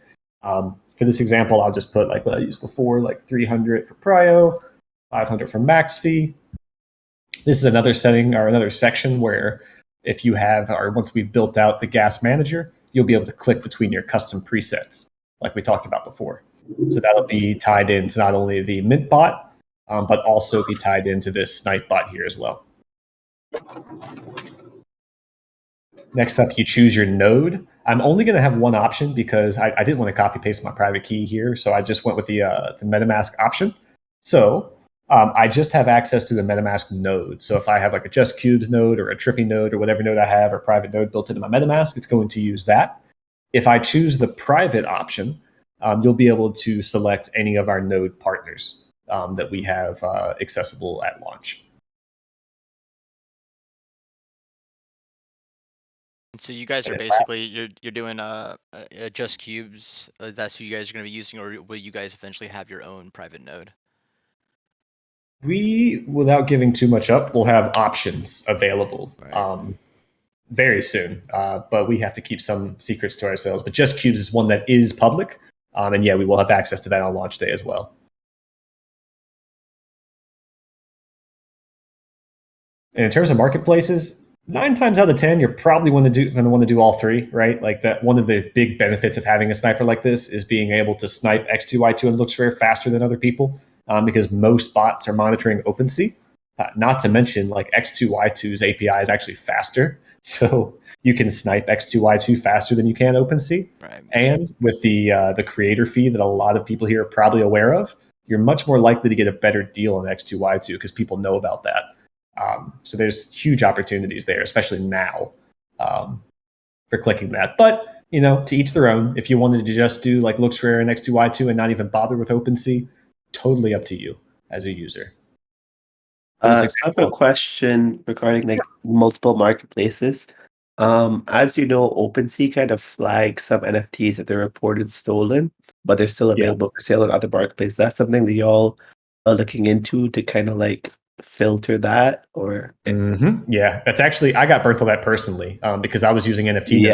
For this example, I'll just put like what I used before, like 300 for prio, 500 for max fee. This is another setting or another section where if you have, or once we've built out the gas manager, you'll be able to click between your custom presets, like we talked about before. So that'll be tied into not only the mint bot, but also be tied into this snipe bot here as well. Next up, you choose your node. I'm only going to have one option because I didn't want to copy paste my private key here, so I just went with the MetaMask option. So I just have access to the MetaMask node. So if I have like a Just Cubes node or a Trippy node or whatever node I have or private node built into my MetaMask, it's going to use that. If I choose the private option, you'll be able to select any of our node partners that we have accessible at launch. So you guys are basically you're doing Just Cubes. That's who you guys are going to be using, or will you guys eventually have your own private node? We, without giving too much up, will have options available very soon. But we have to keep some secrets to ourselves. But Just Cubes is one that is public, and yeah, we will have access to that on launch day as well. And in terms of marketplaces, 9 times out of 10, you're probably going to want to do all 3, right? Like that. One of the big benefits of having a sniper like this is being able to snipe X2Y2 and LooksRare faster than other people, because most bots are monitoring OpenSea. Not to mention, like X2Y2's API is actually faster, so you can snipe X2Y2 faster than you can OpenSea. Right. And with the creator fee that a lot of people here are probably aware of, you're much more likely to get a better deal on X2Y2 because people know about that. So there's huge opportunities there, especially now, for clicking that. But, to each their own. If you wanted to just do like LooksRare and X2Y2 and not even bother with OpenSea, totally up to you as a user. I have a question regarding like multiple marketplaces. As you know, OpenSea kind of flags some NFTs that they're reported stolen, but they're still available for sale on other marketplaces. That's something that y'all are looking into to kind of like filter that, or yeah, that's actually, I got burnt on that personally because I was using NFT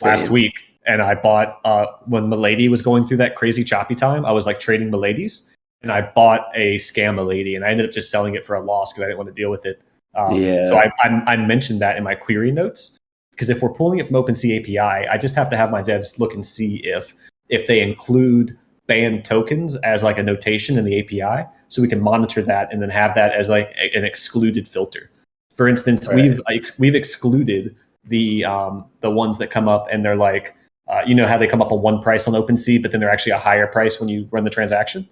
last week, and I bought when Milady was going through that crazy choppy time, I was like trading Miladies, and I bought a scam Milady, and I ended up just selling it for a loss because I didn't want to deal with it. So I mentioned that in my query notes, because if we're pulling it from OpenSea API, I just have to have my devs look and see if they include banned tokens as like a notation in the API, so we can monitor that and then have that as like an excluded filter. For instance, we've excluded the ones that come up and they're like, how they come up on one price on OpenSea, but then they're actually a higher price when you run the transaction.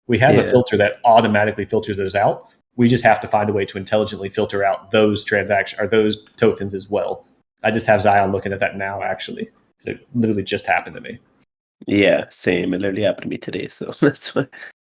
We have a filter that automatically filters those out. We just have to find a way to intelligently filter out those transactions or those tokens as well. I just have Zion looking at that now, actually. So it literally just happened to me. Yeah, same. It literally happened to me today, so that's why.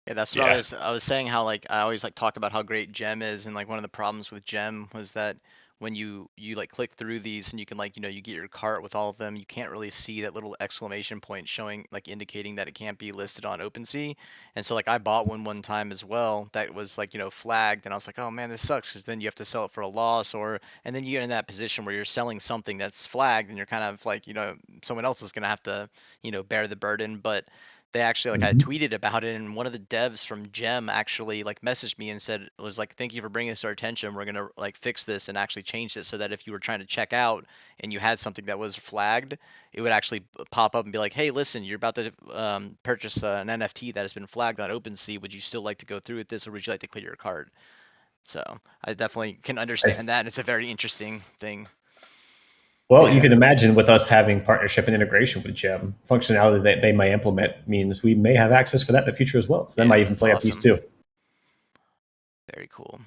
Yeah, that's what I was saying, how like I always like talk about how great Gem is, and like one of the problems with Gem was that when you like click through these and you can like, you get your cart with all of them, you can't really see that little exclamation point showing, like indicating that it can't be listed on OpenSea. And so like I bought one time as well that was like, flagged, and I was like, oh man, this sucks, because then you have to sell it for a loss, and then you get in that position where you're selling something that's flagged and you're kind of like, someone else is gonna have to, bear the burden. But they actually, like, I tweeted about it, and one of the devs from Gem actually like messaged me and said, was like, thank you for bringing this to our attention, we're gonna like fix this and actually change it so that if you were trying to check out and you had something that was flagged, it would actually pop up and be like, hey, listen, you're about to purchase an NFT that has been flagged on OpenSea, would you still like to go through with this, or would you like to clear your card? So I definitely can understand that, and it's a very interesting thing. Well, you can imagine with us having partnership and integration with Gem, functionality that they may implement means we may have access for that in the future as well. So that might even play a piece too. Very cool.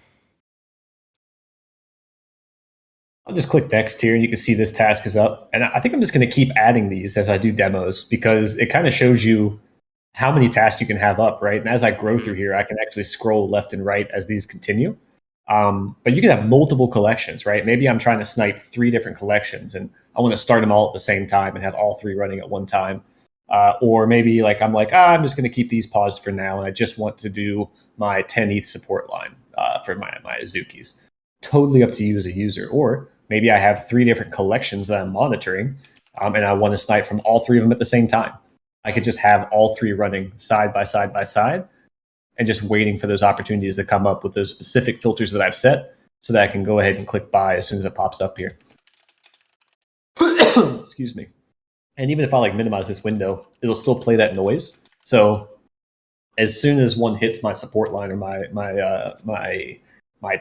I'll just click next here and you can see this task is up. And I think I'm just going to keep adding these as I do demos because it kind of shows you how many tasks you can have up, right? And as I grow through here, I can actually scroll left and right as these continue. But you can have multiple collections, right? Maybe I'm trying to snipe 3 different collections and I want to start them all at the same time and have all 3 running at one time. Or maybe like I'm just going to keep these paused for now and I just want to do my 10 ETH support line for my Azukis. Totally up to you as a user. Or maybe I have 3 different collections that I'm monitoring and I want to snipe from all 3 of them at the same time. I could just have all 3 running side by side by side and just waiting for those opportunities to come up with those specific filters that I've set so that I can go ahead and click buy as soon as it pops up here. Excuse me. And even if I minimize this window, it'll still play that noise. So as soon as one hits my support line or my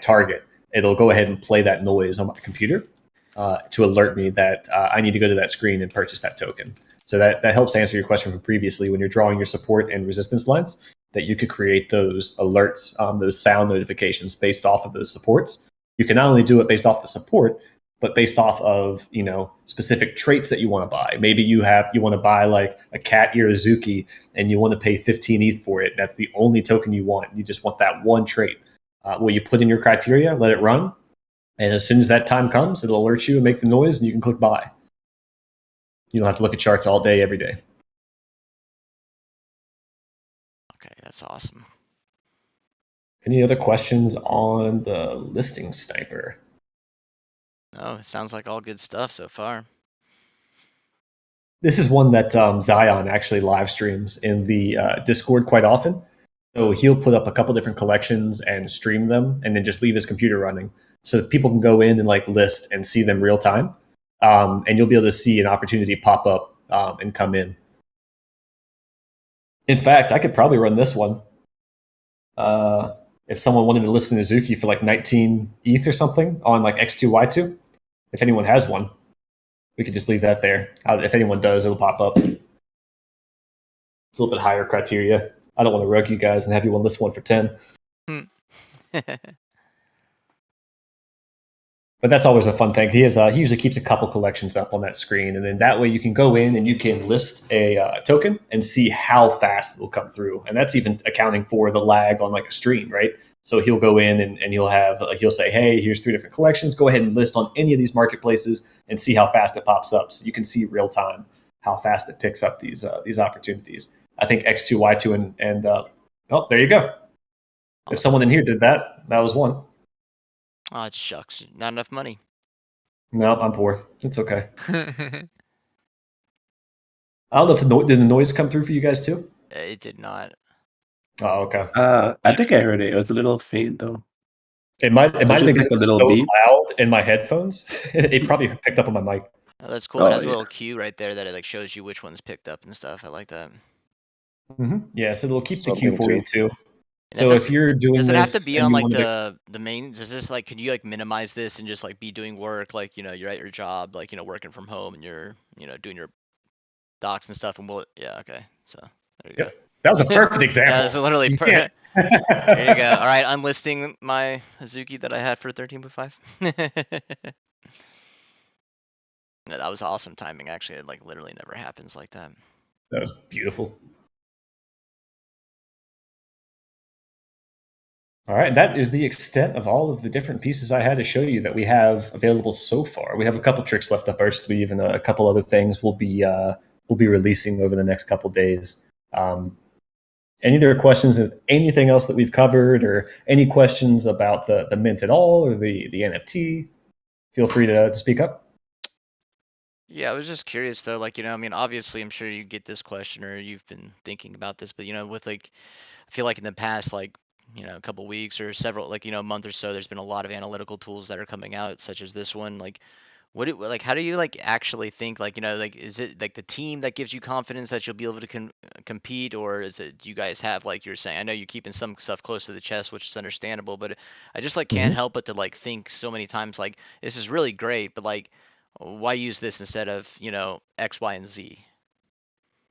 target, it'll go ahead and play that noise on my computer to alert me that I need to go to that screen and purchase that token. So that helps answer your question from previously when you're drawing your support and resistance lines, that you could create those alerts, those sound notifications based off of those supports. You can not only do it based off the support, but based off of specific traits that you want to buy. Maybe you want to buy like a cat ear Azuki and you want to pay 15 ETH for it. That's the only token you want. You just want that one trait. Well, you put in your criteria, let it run, and as soon as that time comes, it'll alert you and make the noise, and you can click buy. You don't have to look at charts all day, every day. Okay, that's awesome. Any other questions on the listing sniper? No, it sounds like all good stuff so far. This is one that Zion actually live streams in the Discord quite often. So he'll put up a couple different collections and stream them and then just leave his computer running so that people can go in and list and see them real time. And you'll be able to see an opportunity pop up and come in. In fact, I could probably run this one. If someone wanted to list an Azuki for 19 ETH or something on X2Y2, if anyone has one, we could just leave that there. If anyone does, it'll pop up. It's a little bit higher criteria. I don't want to rogue you guys and have you list one for 10. But that's always a fun thing. He usually keeps a couple collections up on that screen, and then that way you can go in and you can list a token and see how fast it'll come through. And that's even accounting for the lag on a stream, right? So he'll go in and he'll say, hey, here's 3 different collections. Go ahead and list on any of these marketplaces and see how fast it pops up. So you can see real time how fast it picks up these opportunities. I think X2Y2 and oh, there you go. If someone in here did that, that was one. Oh, shucks. Not enough money. No, I'm poor. It's okay. I don't know if did the noise come through for you guys too? It did not. Oh, okay. I think I heard it. It was a little faint though. It might have been because like a it was little so beep. loud in my headphones. It probably picked up on my mic. Oh, that's cool. Oh, It has a yeah. little cue right there that it shows you which one's picked up and stuff. I like that. Yeah, so it'll keep the Something queue for you too. And So if you're doing does it have to this be and on you want to the main? Does this can you minimize this and just be doing work you're at your job working from home and you're doing your docs and stuff and yeah, okay, so there you go. That was a perfect example. Yeah, that's literally You perfect. can't. There you go. All right, unlisting my Azuki that I had for 13.5. Yeah, that was awesome timing. Actually, it literally never happens like that. That was beautiful. All right, that is the extent of all of the different pieces I had to show you that we have available so far. We have a couple tricks left up our sleeve, and a couple other things we'll be releasing over the next couple days. Any other questions of anything else that we've covered, or any questions about the mint at all, or the NFT? Feel free to speak up. Yeah, I was just curious though, obviously I'm sure you get this question or you've been thinking about this, but with I feel like in the past, a couple weeks or several, a month or so, there's been a lot of analytical tools that are coming out, such as this one. How do you actually think, is it the team that gives you confidence that you'll be able to compete, or is it, do you guys have, you're saying, I know you're keeping some stuff close to the chest, which is understandable, but I just can't help but to think so many times, this is really great, but why use this instead of, X, Y, and Z?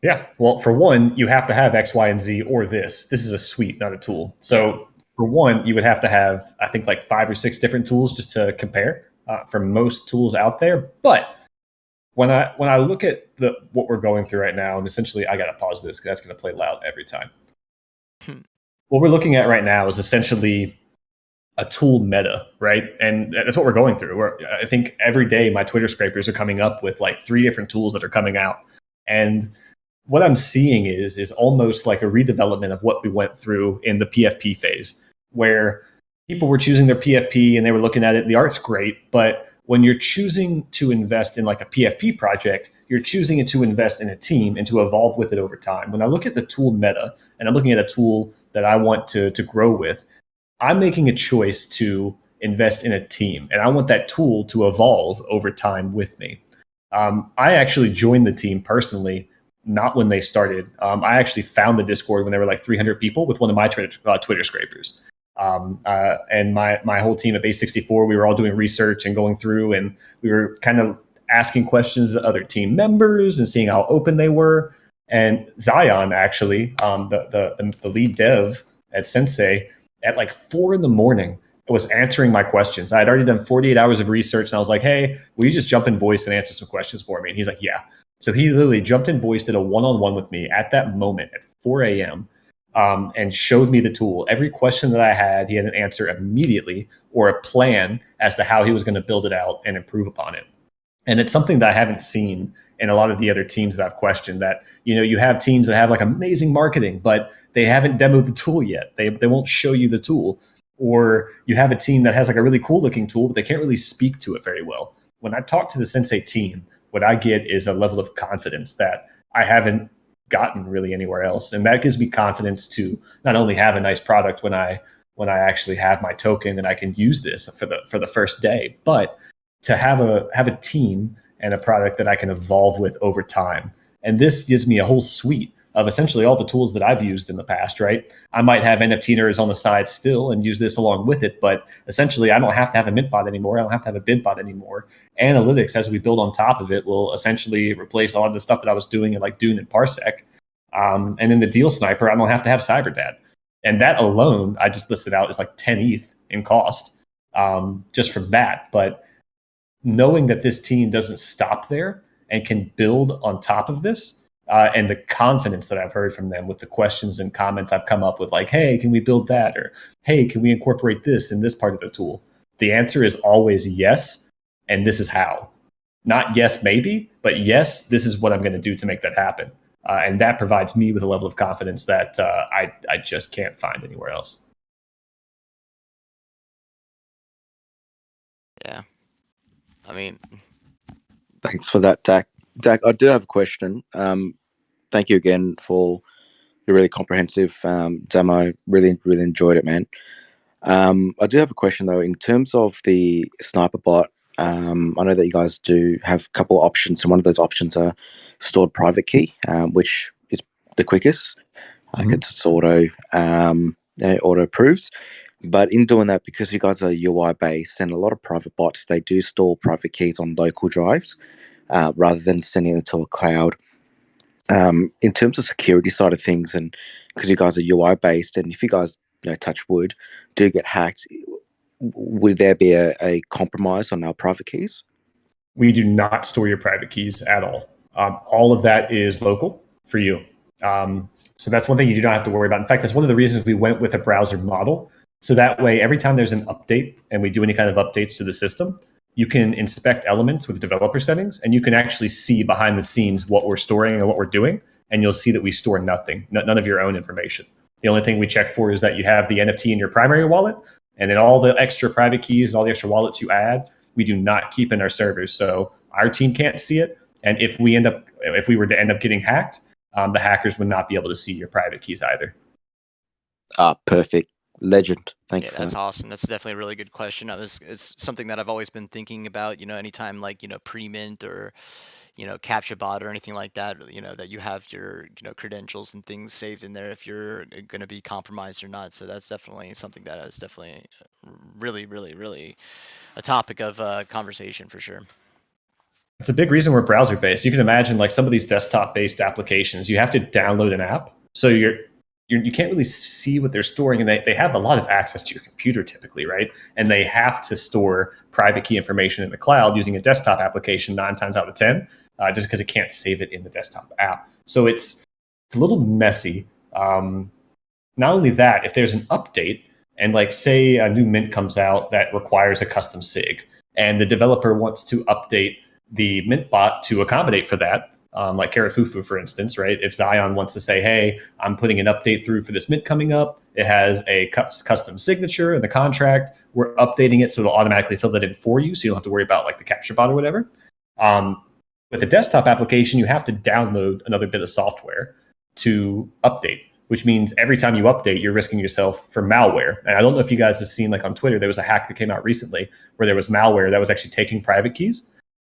Yeah, well, for one, you have to have X, Y, and Z or this. This is a suite, not a tool. So for one, you would have to have, I think, like 5 or 6 different tools just to compare from most tools out there. But when I look at what we're going through right now, and essentially I got to pause this because that's going to play loud every time. What we're looking at right now is essentially a tool meta, right? And that's what we're going through. I think every day my Twitter scrapers are coming up with like 3 different tools that are coming out. And what I'm seeing is almost like a redevelopment of what we went through in the PFP phase, where people were choosing their PFP and they were looking at it. The art's great, but when you're choosing to invest in like a PFP project, you're choosing to invest in a team and to evolve with it over time. When I look at the tool meta and I'm looking at a tool that I want to grow with, I'm making a choice to invest in a team, and I want that tool to evolve over time with me. I actually joined the team personally, not when they started. I actually found the Discord when there were like 300 people with one of my Twitter scrapers. And my whole team at Base 64, we were all doing research and going through, and we were kind of asking questions to other team members and seeing how open they were. And Zion, actually, the lead dev at Sensei, at like 4 a.m, was answering my questions. I had already done 48 hours of research, and I was like, hey, will you just jump in voice and answer some questions for me? And he's like, yeah. So he literally jumped in voice, did a one-on-one with me at that moment at 4 a.m., and showed me the tool. Every question that I had, he had an answer immediately or a plan as to how he was going to build it out and improve upon it. And it's something that I haven't seen in a lot of the other teams that I've questioned, that, you know, you have teams that have like amazing marketing, but they haven't demoed the tool yet. They won't show you the tool. Or you have a team that has like a really cool looking tool, but they can't really speak to it very well. When I talk to the Sensei team, what I get is a level of confidence that I haven't gotten really anywhere else. And that gives me confidence to not only have a nice product when I actually have my token and I can use this for the first day, but to have a team and a product that I can evolve with over time. And this gives me a whole suite of essentially all the tools that I've used in the past, right? I might have NFT nerds on the side still and use this along with it, but essentially I don't have to have a mint bot anymore. I don't have to have a bid bot anymore. Analytics, as we build on top of it, will essentially replace all of the stuff that I was doing in like Dune and Parsec. And in the deal sniper, I don't have to have CyberDAD. And that alone, I just listed out, is like 10 ETH in cost, just from that. But knowing that this team doesn't stop there and can build on top of this, and the confidence that I've heard from them with the questions and comments I've come up with, like, hey, can we build that? Or, hey, can we incorporate this in this part of the tool? The answer is always yes, and this is how. Not yes, maybe, but yes, this is what I'm going to do to make that happen. And that provides me with a level of confidence that I just can't find anywhere else. Yeah. I mean, Thanks for that, Dak. Dak, I do have a question. Thank you again for the really comprehensive demo. Really enjoyed it, man. I do have a question though. In terms of the sniper bot, I know that you guys do have a couple of options, and one of those options are stored private key, which is the quickest. It's auto approves. But in doing that, because you guys are UI based, and a lot of private bots, they do store private keys on local drives rather than sending it to a cloud. In terms of security side of things, and because you guys are UI based, and if you guys, touch wood, do get hacked, would there be a compromise on our private keys? We do not store your private keys at all. All of that is local for you. So that's one thing you do not have to worry about. In fact, that's one of the reasons we went with a browser model. So that way, every time there's an update and we do any kind of updates to the system, you can inspect elements with developer settings, and you can actually see behind the scenes what we're storing and what we're doing. And you'll see that we store nothing, none of your own information. The only thing we check for is that you have the NFT in your primary wallet, and then all the extra private keys, all the extra wallets you add, we do not keep in our servers. So our team can't see it. And if we were to end up getting hacked, the hackers would not be able to see your private keys either. Perfect. Legend. Thank you for that's that. awesome. That's definitely a really good question. It's something that I've always been thinking about, anytime like, pre-mint or, captcha bot or anything like that, that you have your, credentials and things saved in there if you're going to be compromised or not. So that's definitely something that is definitely really, really, really a topic of conversation for sure. It's a big reason we're browser based. You can imagine like some of these desktop based applications, you have to download an app. So you can't really see what they're storing, and they have a lot of access to your computer typically, right? And they have to store private key information in the cloud using a desktop application 9 times out of 10, just because it can't save it in the desktop app. So it's a little messy. Not only that, if there's an update, and like say a new mint comes out that requires a custom sig, and the developer wants to update the mint bot to accommodate for that, like Karafufu, for instance, right? If Zion wants to say, hey, I'm putting an update through for this mint coming up, it has a custom signature in the contract, we're updating it so it'll automatically fill that in for you, so you don't have to worry about like the capture bot or whatever. With a desktop application, you have to download another bit of software to update, which means every time you update, you're risking yourself for malware. And I don't know if you guys have seen, like on Twitter, there was a hack that came out recently where there was malware that was actually taking private keys.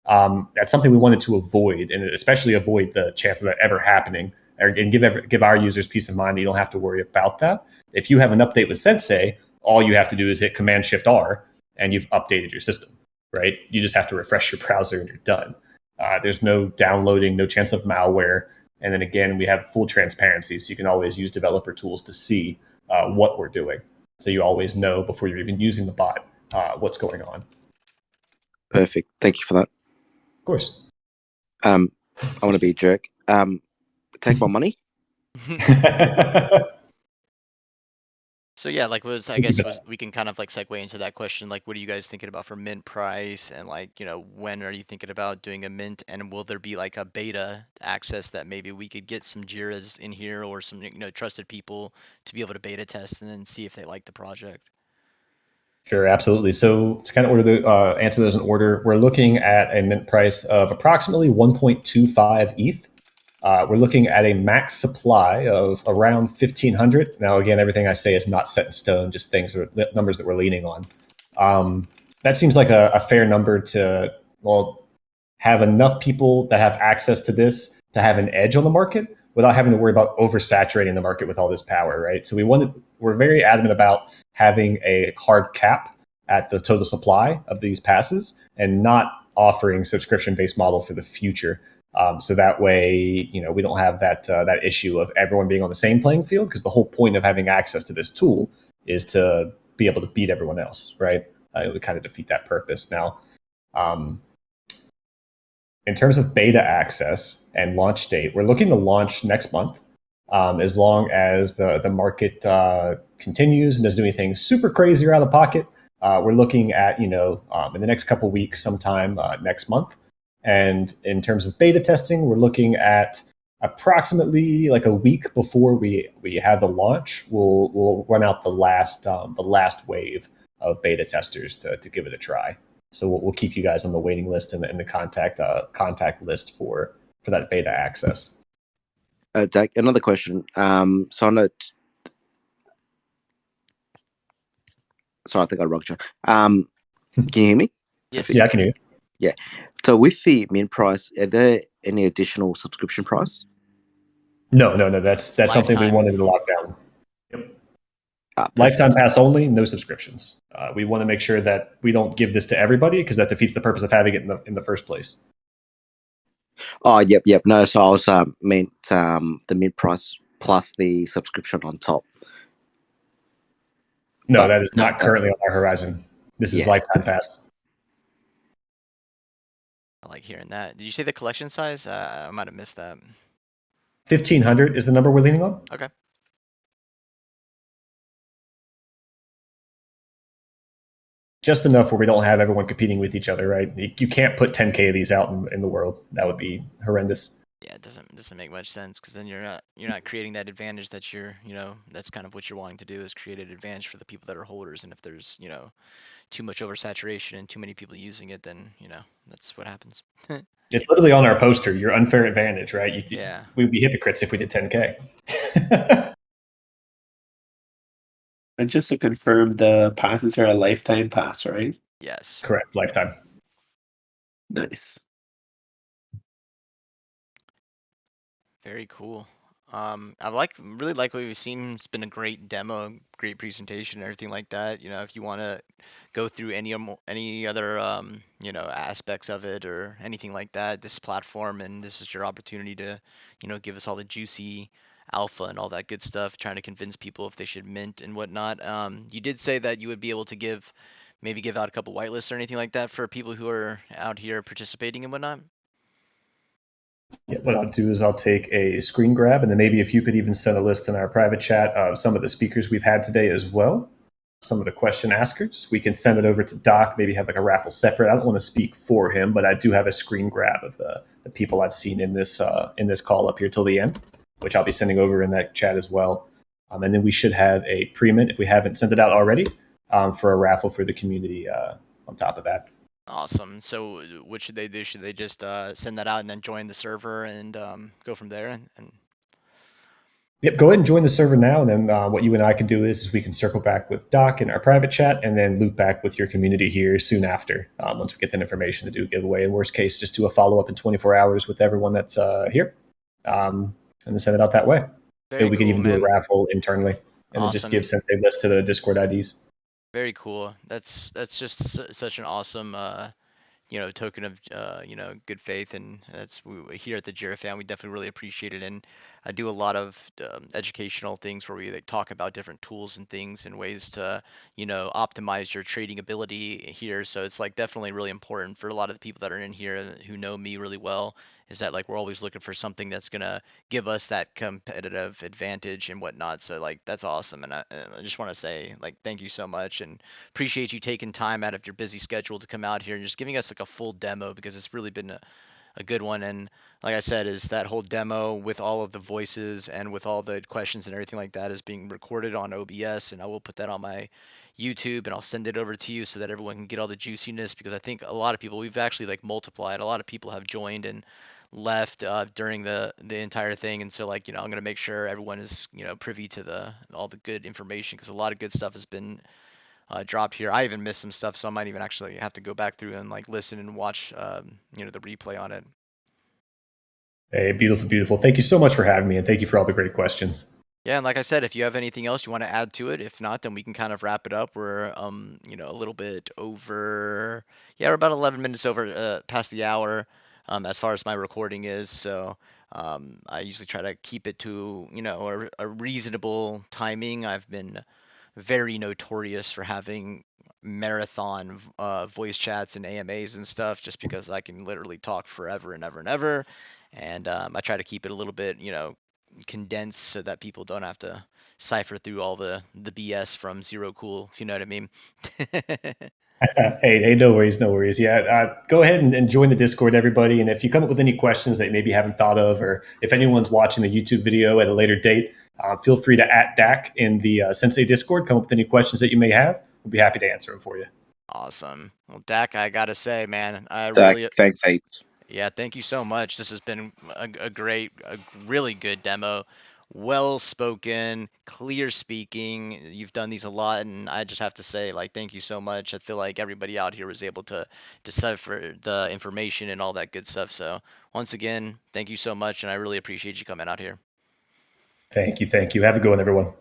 That's something we wanted to avoid, and especially avoid the chance of that ever happening, and give our users peace of mind that you don't have to worry about that. If you have an update with Sensei, all you have to do is hit Command-Shift-R, and you've updated your system, right? You just have to refresh your browser, and you're done. There's no downloading, no chance of malware. And then again, we have full transparency, so you can always use developer tools to see what we're doing. So you always know before you're even using the bot what's going on. Perfect. Thank you for that. Of course. I want to be a jerk. Take my money. So yeah, like we can kind of like segue into that question. Like, what are you guys thinking about for mint price, and like, when are you thinking about doing a mint, and will there be like a beta access that maybe we could get some Jiras in here or some trusted people to be able to beta test and then see if they like the project? Sure, absolutely. So to kind of answer those in order, we're looking at a mint price of approximately 1.25 ETH. We're looking at a max supply of around 1,500. Now, again, everything I say is not set in stone, just numbers that we're leaning on. That seems like a fair number to, have enough people that have access to this to have an edge on the market without having to worry about oversaturating the market with all this power, right? So we're very adamant about having a hard cap at the total supply of these passes and not offering subscription-based model for the future. So that way, we don't have that issue of everyone being on the same playing field, because the whole point of having access to this tool is to be able to beat everyone else, right? It would kind of defeat that purpose. Now, in terms of beta access and launch date, we're looking to launch next month, as long as the market continues and doesn't do anything super crazy or out of pocket. We're looking at, in the next couple weeks, sometime next month. And in terms of beta testing, we're looking at approximately like a week before we have the launch. We'll run out the last wave of beta testers to give it a try. So we'll keep you guys on the waiting list and the contact list for that beta access. Dak, another question. So I think I rocked you. Can you hear me? Yes. Yeah, I can hear you. Yeah. So with the mint price, are there any additional subscription price? No. That's something we wanted to lock down. Yep. Lifetime pass only, no subscriptions. We want to make sure that we don't give this to everybody, because that defeats the purpose of having it in the first place. Oh, yep. No, so I was meant the mint price plus the subscription on top. No, that is not currently on our horizon. This is lifetime pass. I like hearing that. Did you say the collection size? I might have missed that. 1,500 is the number we're leaning on. Okay. Just enough where we don't have everyone competing with each other, right? You can't put 10K of these out in the world. That would be horrendous. Yeah, it doesn't make much sense, because then you're not creating that advantage that that's kind of what you're wanting to do, is create an advantage for the people that are holders. And if there's too much oversaturation and too many people using it, then that's what happens. It's literally on our poster, your unfair advantage, right? Yeah. We'd be hypocrites if we did 10K. And just to confirm, the passes are a lifetime pass, right? Yes. Correct, lifetime. Nice. Very cool. I really like what we've seen. It's been a great demo, great presentation, everything like that. You know, if you want to go through any other aspects of it or anything like that, this platform and this is your opportunity to, give us all the juicy alpha and all that good stuff, trying to convince people if they should mint and whatnot. You did say that you would be able to maybe give out a couple whitelists or anything like that for people who are out here participating and whatnot. Yeah, what I'll do is I'll take a screen grab, and then maybe if you could even send a list in our private chat of some of the speakers we've had today as well, some of the question askers. We can send it over to Doc, maybe have like a raffle separate. I don't want to speak for him, but I do have a screen grab of the people I've seen in this call up here till the end, which I'll be sending over in that chat as well. And then we should have a pre-mint, if we haven't sent it out already, for a raffle for the community on top of that. Awesome. So what should they do? Should they just send that out and then join the server and go from there? And Yep, go ahead and join the server now, and then what you and I can do is we can circle back with Doc in our private chat, and then loop back with your community here soon after, once we get that information to do a giveaway. In worst case, just do a follow-up in 24 hours with everyone that's here, and then send it out that way. very we can cool, even man. do a raffle internally, and then just Awesome. give Sensei list to the Discord IDs. Very cool. That's just such an awesome token of good faith, and here at the Jira fan we definitely really appreciate it. And I do a lot of educational things where we like talk about different tools and things and ways to optimize your trading ability here. So it's like definitely really important for a lot of the people that are in here who know me really well, is that like we're always looking for something that's gonna give us that competitive advantage and whatnot. So like that's awesome, and I just want to say like thank you so much, and appreciate you taking time out of your busy schedule to come out here and just giving us like a full demo, because it's really been a good one. And like I said, is that whole demo with all of the voices and with all the questions and everything like that is being recorded on OBS, and I will put that on my YouTube and I'll send it over to you so that everyone can get all the juiciness, because I think a lot of people, we've actually like multiplied, a lot of people have joined and left during the entire thing. And so like I'm going to make sure everyone is privy to the all the good information, because a lot of good stuff has been dropped here. I even missed some stuff, so I might even actually have to go back through and like listen and watch, the replay on it. Hey, beautiful, beautiful. Thank you so much for having me, and thank you for all the great questions. Yeah, and like I said, if you have anything else you want to add to it, if not, then we can kind of wrap it up. We're a little bit over, yeah, we're about 11 minutes over past the hour, as far as my recording is. So I usually try to keep it to a reasonable timing. I've been very notorious for having marathon voice chats and AMAs and stuff, just because I can literally talk forever and ever and ever. And I try to keep it a little bit, condensed so that people don't have to cipher through all the BS from Zero Cool, if you know what I mean. Hey, no worries, no worries. Yeah, go ahead and join the Discord, everybody. And if you come up with any questions that you maybe haven't thought of, or if anyone's watching the YouTube video at a later date, feel free to @DAC in the Sensei Discord. Come up with any questions that you may have. We'll be happy to answer them for you. Awesome. Well, Dak, I gotta say, man, I Dak, really, thanks heaps. yeah, thank you so much. This has been a really good demo. Well spoken, clear speaking. You've done these a lot, and I just have to say, like, thank you so much. I feel like everybody out here was able to decipher the information and all that good stuff. So, once again, thank you so much, and I really appreciate you coming out here. Thank you. Thank you. Have a good one, everyone.